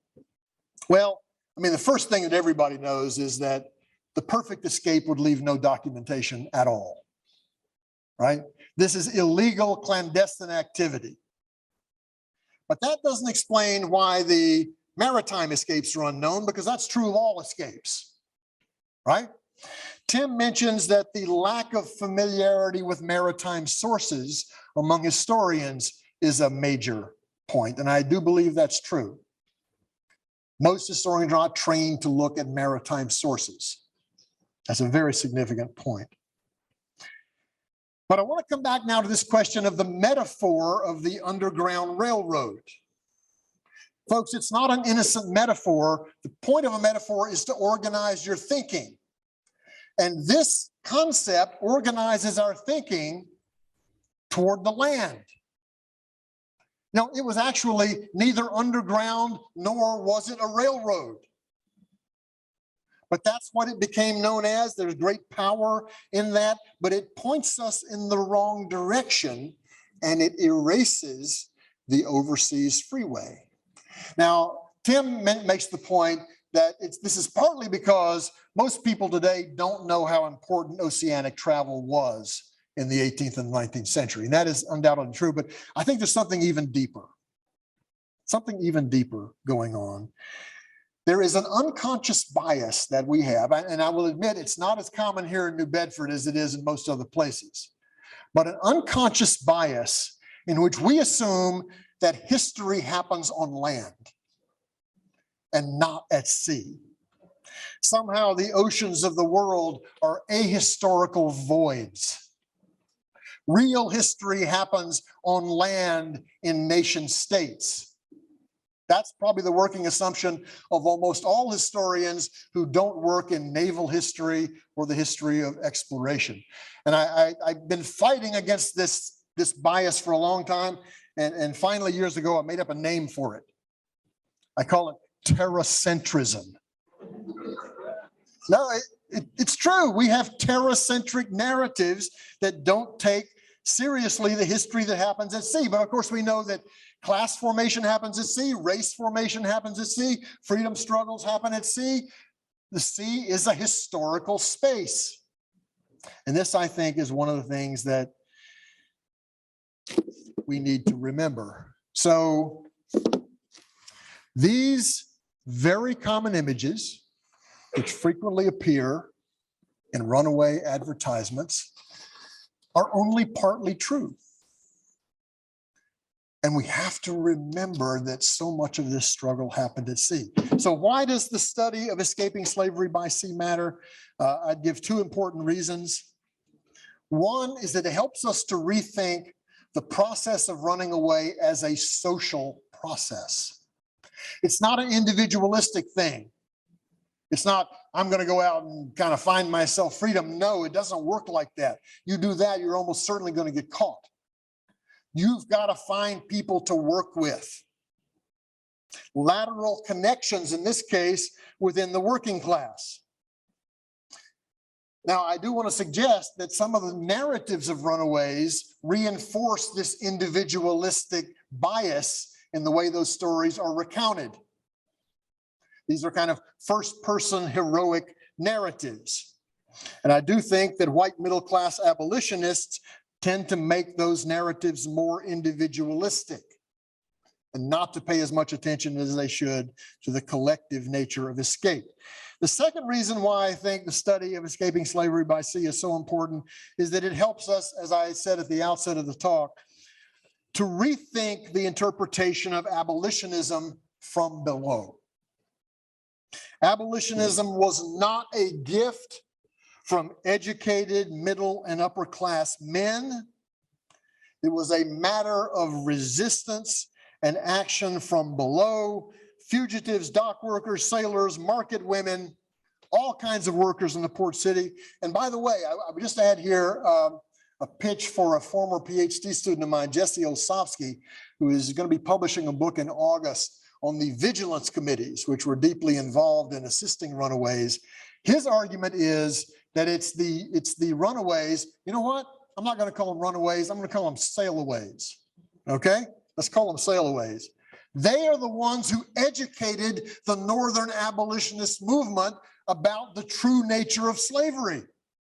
[SPEAKER 2] Well, I mean, the first thing that everybody knows is that the perfect escape would leave no documentation at all, right? This is illegal, clandestine activity. But that doesn't explain why the maritime escapes are unknown, because that's true of all escapes, right? Tim mentions that the lack of familiarity with maritime sources among historians is a major point, and I do believe that's true. Most historians are not trained to look at maritime sources. That's a very significant point. But I want to come back now to this question of the metaphor of the Underground Railroad. Folks, it's not an innocent metaphor. The point of a metaphor is to organize your thinking. And this concept organizes our thinking toward the land. Now, it was actually neither underground nor was it a railroad. But that's what it became known as. There's great power in that, but it points us in the wrong direction and it erases the Overseas Freeway. Now, Tim makes the point that this is partly because most people today don't know how important oceanic travel was in the 18th and 19th century. And that is undoubtedly true, but I think there's something even deeper going on. There is an unconscious bias that we have, and I will admit it's not as common here in New Bedford as it is in most other places, but an unconscious bias in which we assume that history happens on land and not at sea. Somehow the oceans of the world are ahistorical voids. Real history happens on land in nation states. That's probably the working assumption of almost all historians who don't work in naval history or the history of exploration. And I've been fighting against this bias for a long time. And finally, years ago, I made up a name for it. I call it terracentrism. No, it's true. We have terracentric narratives that don't take seriously the history that happens at sea. But of course, we know that class formation happens at sea, race formation happens at sea, freedom struggles happen at sea. The sea is a historical space. And this, I think, is one of the things that we need to remember. So these very common images, which frequently appear in runaway advertisements, are only partly true. And we have to remember that so much of this struggle happened at sea. So why does the study of escaping slavery by sea matter? I'd give two important reasons. One is that it helps us to rethink the process of running away as a social process. It's not an individualistic thing. It's not, I'm going to go out and kind of find myself freedom. No, it doesn't work like that. You do that, you're almost certainly going to get caught. You've got to find people to work with. Lateral connections, in this case, within the working class. Now, I do want to suggest that some of the narratives of runaways reinforce this individualistic bias in the way those stories are recounted. These are kind of first-person heroic narratives. And I do think that white middle-class abolitionists tend to make those narratives more individualistic and not to pay as much attention as they should to the collective nature of escape. The second reason why I think the study of escaping slavery by sea is so important is that it helps us, as I said at the outset of the talk, to rethink the interpretation of abolitionism from below. Abolitionism was not a gift from educated middle and upper class men. It was a matter of resistance and action from below. Fugitives, dock workers, sailors, market women, all kinds of workers in the port city. And by the way, I would just add here a pitch for a former PhD student of mine, Jesse Osofsky, who is going to be publishing a book in August on the vigilance committees, which were deeply involved in assisting runaways. His argument is that it's the runaways. You know what? I'm not going to call them runaways. I'm going to call them sailaways. Okay? Let's call them sailaways. They are the ones who educated the Northern abolitionist movement about the true nature of slavery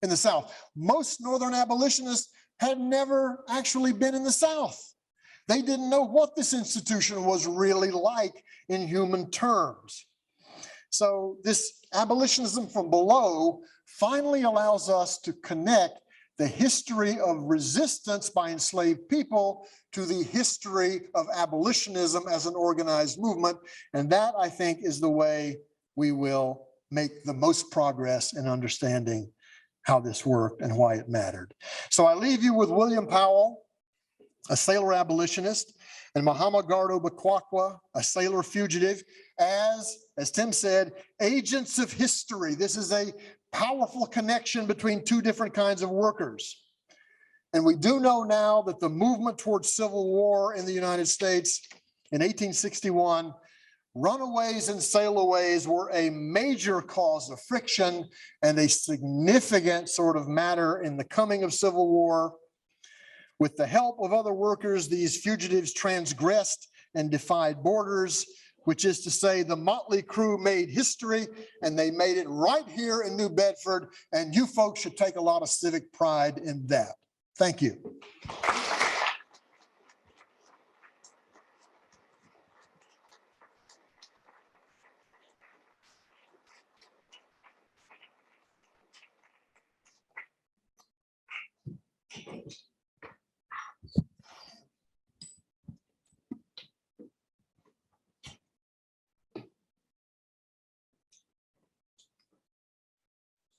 [SPEAKER 2] in the South. Most Northern abolitionists had never actually been in the South. They didn't know what this institution was really like in human terms. So this abolitionism from below finally allows us to connect the history of resistance by enslaved people to the history of abolitionism as an organized movement. And that, I think, is the way we will make the most progress in understanding how this worked and why it mattered. So I leave you with William Powell, a sailor abolitionist, and Muhammad Gardo Bakwakwa, a sailor fugitive, as Tim said, agents of history. This is a powerful connection between two different kinds of workers. And we do know now that the movement towards civil war in the United States in 1861, runaways and sailaways were a major cause of friction and a significant sort of matter in the coming of civil war. With the help of other workers, these fugitives transgressed and defied borders, which is to say the motley crew made history, and they made it right here in New Bedford, and you folks should take a lot of civic pride in that. Thank you.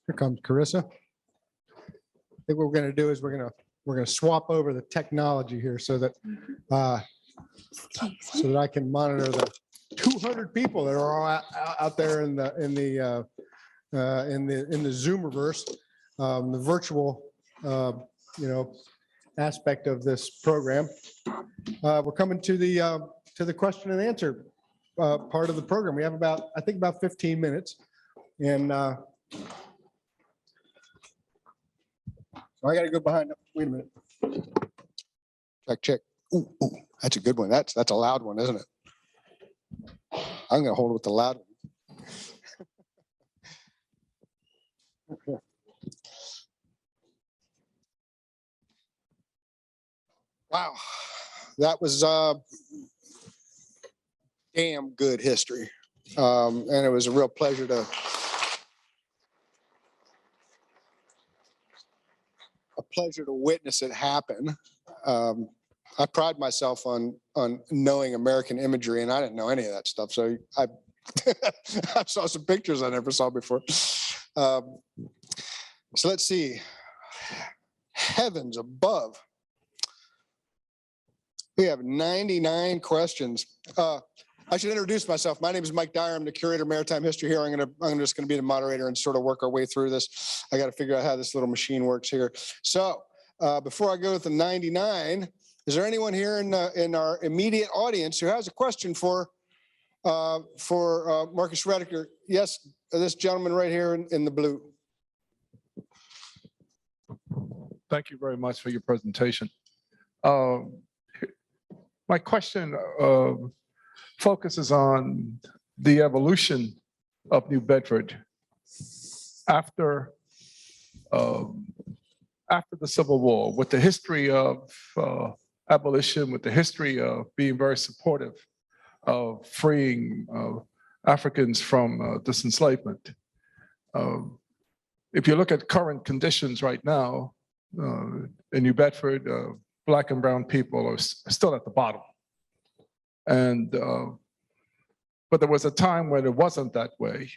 [SPEAKER 3] Here comes Carissa. I think what we're going to do is we're going to swap over the technology here so that I can monitor the 200 people that are all out there in the Zoomiverse, the virtual aspect of this program. We're coming to the question and answer part of the program. We have about 15 minutes, and I got to go behind. Wait a minute.
[SPEAKER 4] Check. Ooh, that's a good one. That's a loud one, isn't it? I'm going to hold it with the loud one. Okay. Wow, that was damn good history, and it was a real pleasure to. Witness it happen. I pride myself on knowing American imagery, and I didn't know any of that stuff. So I saw some pictures I never saw before. So let's see. Heavens above. We have 99 questions. I should introduce myself. My name is Mike Dyer. I'm the curator of maritime history here. I'm just going to be the moderator and sort of work our way through this. I got to figure out how this little machine works here. So before I go with the 99, is there anyone here in our immediate audience who has a question for Marcus Redeker? Yes, this gentleman right here in the blue.
[SPEAKER 5] Thank you very much for your presentation. My question focuses on the evolution of New Bedford after the Civil War, with the history of abolition, with the history of being very supportive of freeing Africans from this enslavement. If you look at current conditions right now in New Bedford, Black and brown people are still at the bottom. And, but there was a time when it wasn't that way.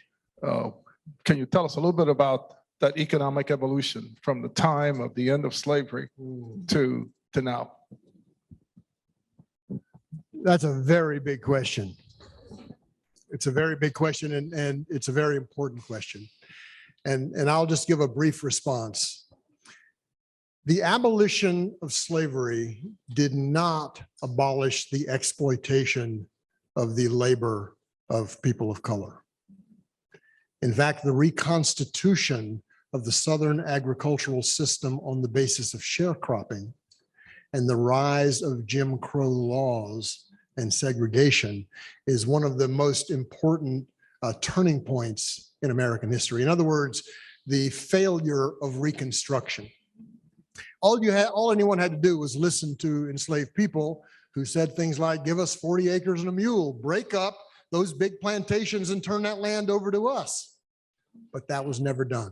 [SPEAKER 5] Can you tell us a little bit about that economic evolution from the time of the end of slavery to now?
[SPEAKER 3] That's a very big question. It's a very big question, and it's a very important question. And I'll just give a brief response. The abolition of slavery did not abolish the exploitation of the labor of people of color. In fact, the reconstitution of the Southern agricultural system on the basis of sharecropping and the rise of Jim Crow laws and segregation is one of the most important turning points in American history. In other words, the failure of Reconstruction. All anyone had to do was listen to enslaved people who said things like, give us 40 acres and a mule, break up those big plantations and turn that land over to us. But that was never done.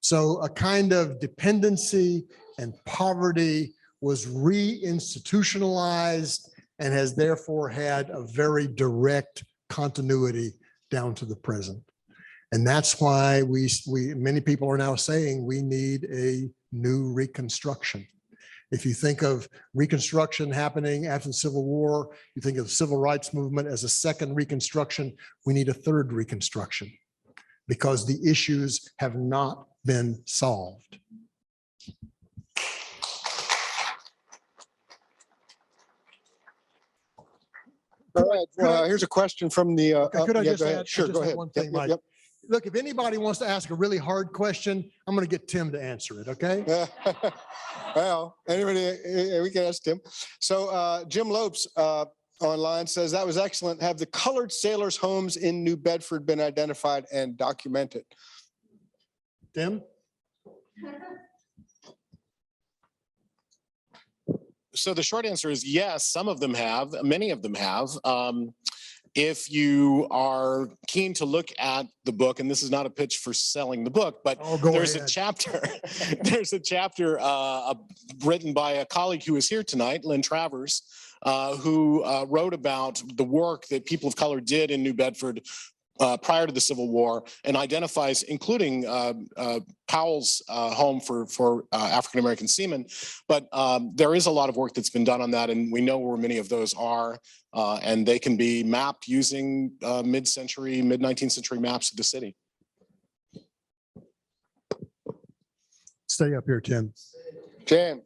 [SPEAKER 3] So a kind of dependency and poverty was reinstitutionalized and has therefore had a very direct continuity down to the present. And that's why many people are now saying we need a new Reconstruction. If you think of Reconstruction happening after the Civil War, you think of the Civil Rights Movement as a second Reconstruction, we need a third Reconstruction because the issues have not been solved.
[SPEAKER 4] All right, here's a question from the.
[SPEAKER 3] Could I
[SPEAKER 4] yeah,
[SPEAKER 3] just
[SPEAKER 4] go ahead.
[SPEAKER 3] add,
[SPEAKER 4] Sure, go ahead.
[SPEAKER 3] one
[SPEAKER 4] Yep,
[SPEAKER 3] thing,
[SPEAKER 4] yep,
[SPEAKER 3] Mike?
[SPEAKER 4] yep.
[SPEAKER 3] Look, if anybody wants to ask a really hard question, I'm going to get Tim to answer it, okay?
[SPEAKER 4] Well, anybody, we can ask Tim. So Jim Lopes online says, that was excellent. Have the colored sailors' homes in New Bedford been identified and documented?
[SPEAKER 3] Tim?
[SPEAKER 1] So the short answer is yes, some of them have, many of them have. If you are keen to look at the book, and this is not a pitch for selling the book, but there's a chapter, there's a chapter written by a colleague who is here tonight, Lynn Travers, who wrote about the work that people of color did in New Bedford prior to the Civil War, and identifies, including Powell's home for African-American seamen. But there is a lot of work that's been done on that, and we know where many of those are, and they can be mapped using mid-century, mid-19th century maps of the city.
[SPEAKER 3] Stay up here, Tim.
[SPEAKER 4] Jan.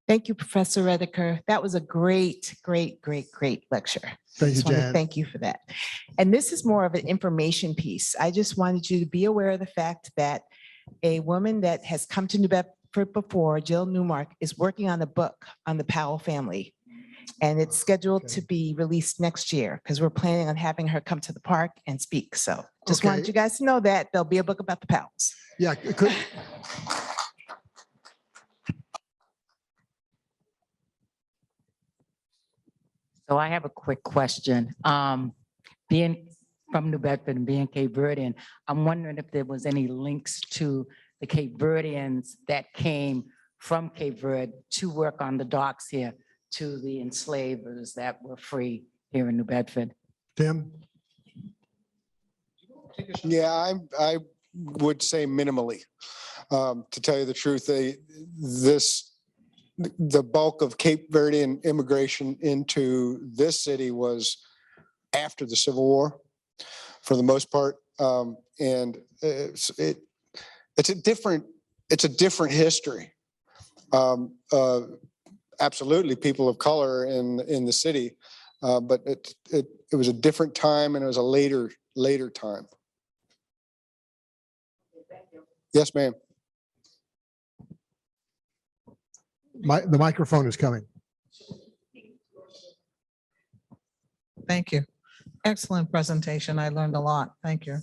[SPEAKER 6] Thank you, Professor Redeker. That was a great lecture.
[SPEAKER 3] Thank you, Jan.
[SPEAKER 6] Thank you for that. And this is more of an information piece. I just wanted you to be aware of the fact that a woman that has come to New Bedford before, Jill Newmark, is working on a book on the Powell family. And it's scheduled to be released next year because we're planning on having her come to the park and speak. So just wanted you guys to know that there'll be a book about the Powells.
[SPEAKER 3] Yeah,
[SPEAKER 7] So I have a quick question. Being from New Bedford and being Cape Verdean, I'm wondering if there was any links to the Cape Verdeans that came from Cape Verde to work on the docks here to the enslavers that were free here in New Bedford.
[SPEAKER 3] Tim?
[SPEAKER 4] Yeah, I would say minimally. To tell you the truth, the bulk of Cape Verdean immigration into this city was after the Civil War, for the most part, and it's a different history. Absolutely, people of color in the city, but it was a different time and it was a later time. Yes, ma'am.
[SPEAKER 3] The microphone is coming.
[SPEAKER 8] Thank you. Excellent presentation. I learned a lot. Thank you.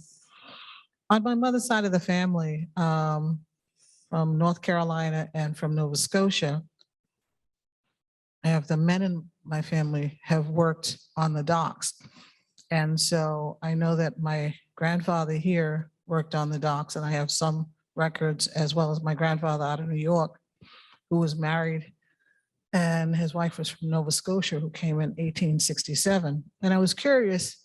[SPEAKER 8] On my mother's side of the family, from North Carolina and from Nova Scotia, I have the men in my family have worked on the docks. And so I know that my grandfather here worked on the docks, and I have some records as well as my grandfather out of New York, who was married, and his wife was from Nova Scotia, who came in 1867. And I was curious,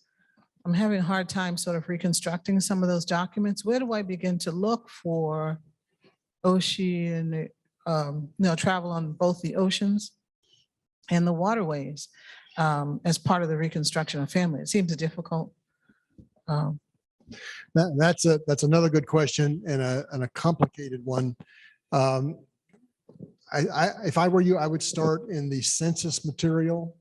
[SPEAKER 8] I'm having a hard time sort of reconstructing some of those documents. Where do I begin to look for ocean, travel on both the oceans and the waterways as part of the reconstruction of family? It seems difficult.
[SPEAKER 3] That's another good question and a complicated one. If I were you, I would start in the census material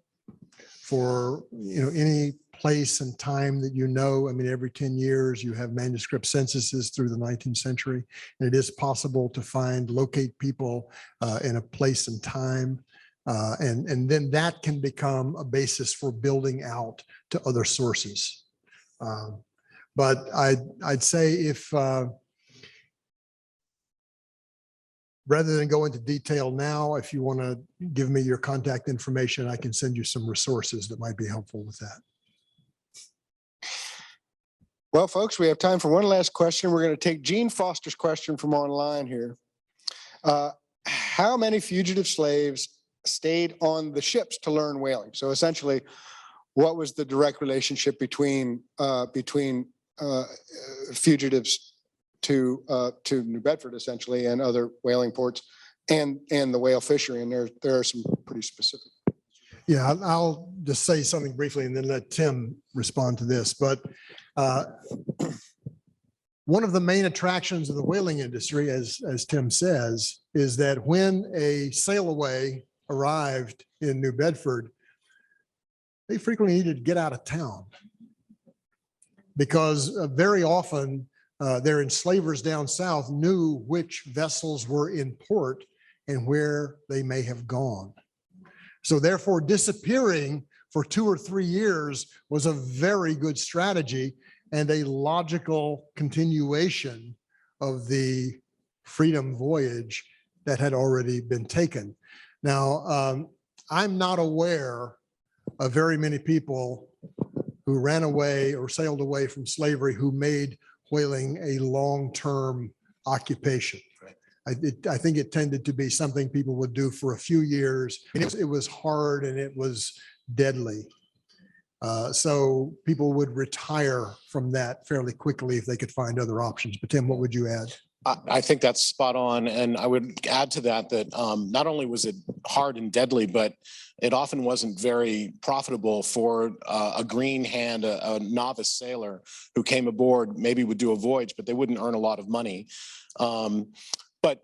[SPEAKER 3] for any place and time that I mean, every 10 years you have manuscript censuses through the 19th century, and it is possible to locate people in a place and time, and then that can become a basis for building out to other sources. But I'd say if rather than go into detail now, if you want to give me your contact information, I can send you some resources that might be helpful with that.
[SPEAKER 4] Well, folks, we have time for one last question. We're going to take Gene Foster's question from online here. How many fugitive slaves stayed on the ships to learn whaling? So essentially, what was the direct relationship between fugitives to New Bedford, essentially, and other whaling ports, and the whale fishery? And there are some pretty specific.
[SPEAKER 3] Yeah, I'll just say something briefly and then let Tim respond to this. But one of the main attractions of the whaling industry, as Tim says, is that when a sail away arrived in New Bedford, they frequently needed to get out of town because very often their enslavers down south knew which vessels were in port and where they may have gone. So therefore, disappearing for 2 or 3 years was a very good strategy and a logical continuation of the freedom voyage that had already been taken. Now, I'm not aware of very many people who ran away or sailed away from slavery who made whaling a long-term occupation. I think it tended to be something people would do for a few years. It was hard and it was deadly. So people would retire from that fairly quickly if they could find other options. But Tim, what would you add?
[SPEAKER 1] I think that's spot on. And I would add to that not only was it hard and deadly, but it often wasn't very profitable for a green hand, a novice sailor who came aboard, maybe would do a voyage, but they wouldn't earn a lot of money. But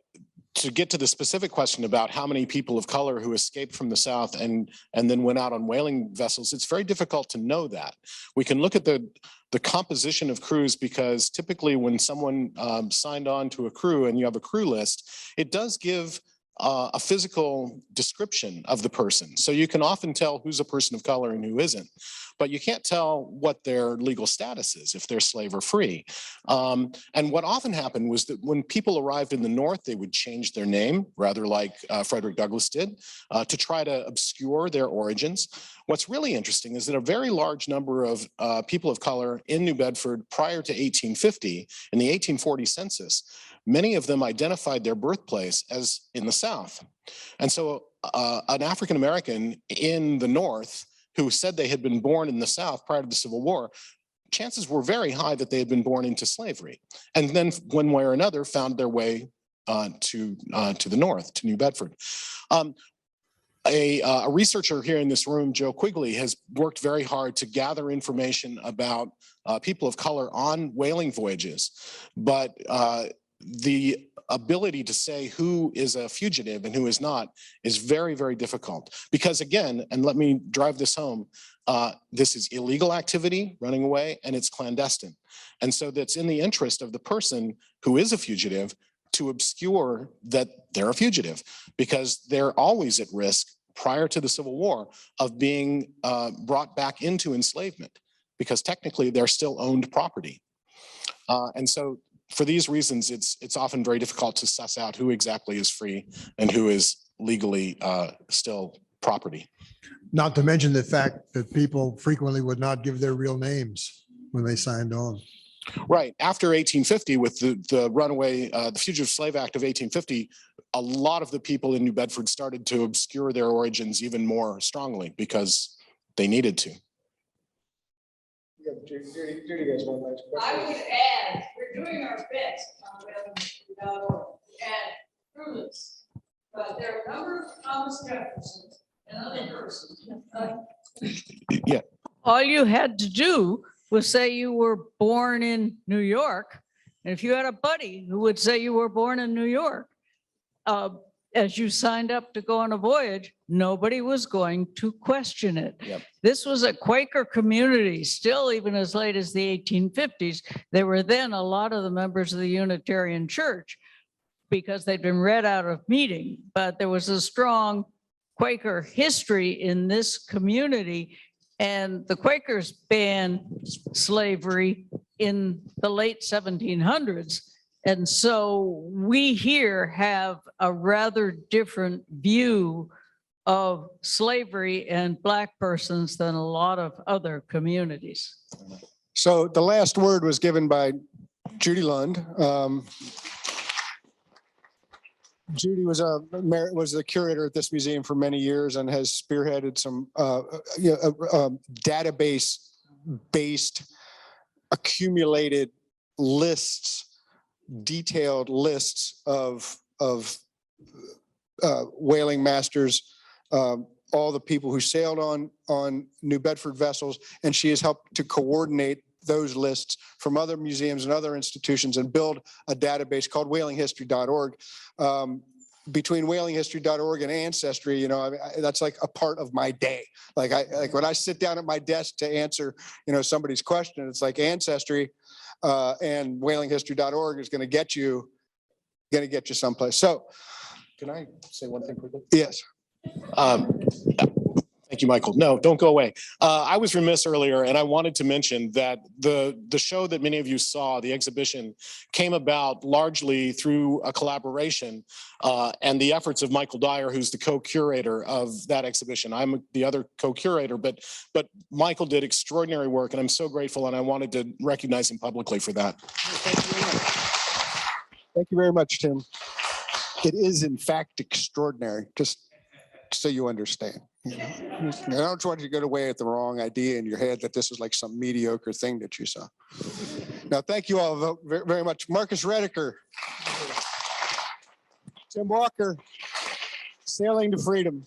[SPEAKER 1] to get to the specific question about how many people of color who escaped from the South and then went out on whaling vessels, it's very difficult to know that. We can look at the composition of crews because typically when someone signed on to a crew and you have a crew list, it does give a physical description of the person. So you can often tell who's a person of color and who isn't, but you can't tell what their legal status is, if they're slave or free. And what often happened was that when people arrived in the North, they would change their name, rather like Frederick Douglass did, to try to obscure their origins. What's really interesting is that a very large number of people of color in New Bedford prior to 1850, in the 1840 census, many of them identified their birthplace as in the South. And so an African-American in the North who said they had been born in the South prior to the Civil War, chances were very high that they had been born into slavery. And then one way or another found their way to the North, to New Bedford. A researcher here in this room, Joe Quigley, has worked very hard to gather information about people of color on whaling voyages. But the ability to say who is a fugitive and who is not is very, very difficult. Because again, and let me drive this home, this is illegal activity, running away, and it's clandestine. And so that's in the interest of the person who is a fugitive to obscure that they're a fugitive, because they're always at risk prior to the Civil War of being brought back into enslavement, because technically they're still owned property. And so for these reasons, it's often very difficult to suss out who exactly is free and who is legally still property.
[SPEAKER 3] Not to mention the fact that people frequently would not give their real names when they signed on.
[SPEAKER 1] Right. After 1850, with the runaway, the Fugitive Slave Act of 1850, a lot of the people in New Bedford started to obscure their origins even more strongly because they needed to.
[SPEAKER 4] Judy has one last question.
[SPEAKER 9] I would add, we're doing our best on www.org and prudence, but there are a number of Thomas Jeffersons and other persons.
[SPEAKER 1] Yeah.
[SPEAKER 9] All you had to do was say you were born in New York. And if you had a buddy who would say you were born in New York, as you signed up to go on a voyage, nobody was going to question it.
[SPEAKER 1] Yep.
[SPEAKER 9] This was a Quaker community, still even as late as the 1850s. There were then a lot of the members of the Unitarian Church because they'd been read out of meeting, but there was a strong Quaker history in this community. And the Quakers banned slavery in the late 1700s. And so we here have a rather different view of slavery and Black persons than a lot of other communities.
[SPEAKER 4] So the last word was given by Judy Lund. Judy was the curator at this museum for many years and has spearheaded some database-based accumulated lists, detailed lists of whaling masters, all the people who sailed on New Bedford vessels, and she has helped to coordinate those lists from other museums and other institutions and build a database called whalinghistory.org. Between whalinghistory.org and Ancestry, that's like a part of my day. Like when I sit down at my desk to answer, somebody's question, it's like Ancestry and whalinghistory.org is going to get you someplace. So can I say one thing quickly? Yes.
[SPEAKER 1] Thank you, Michael. No, don't go away. I was remiss earlier, and I wanted to mention that the show that many of you saw, the exhibition, came about largely through a collaboration and the efforts of Michael Dyer, who's the co-curator of that exhibition. I'm the other co-curator, but Michael did extraordinary work, and I'm so grateful, and I wanted to recognize him publicly for that.
[SPEAKER 4] Thank you very much, Tim. It is, in fact, extraordinary, just so you understand. I don't want you to go away with the wrong idea in your head that this is like some mediocre thing that you saw. Now, thank you all very much. Marcus Redeker, Tim Walker, Sailing to Freedom.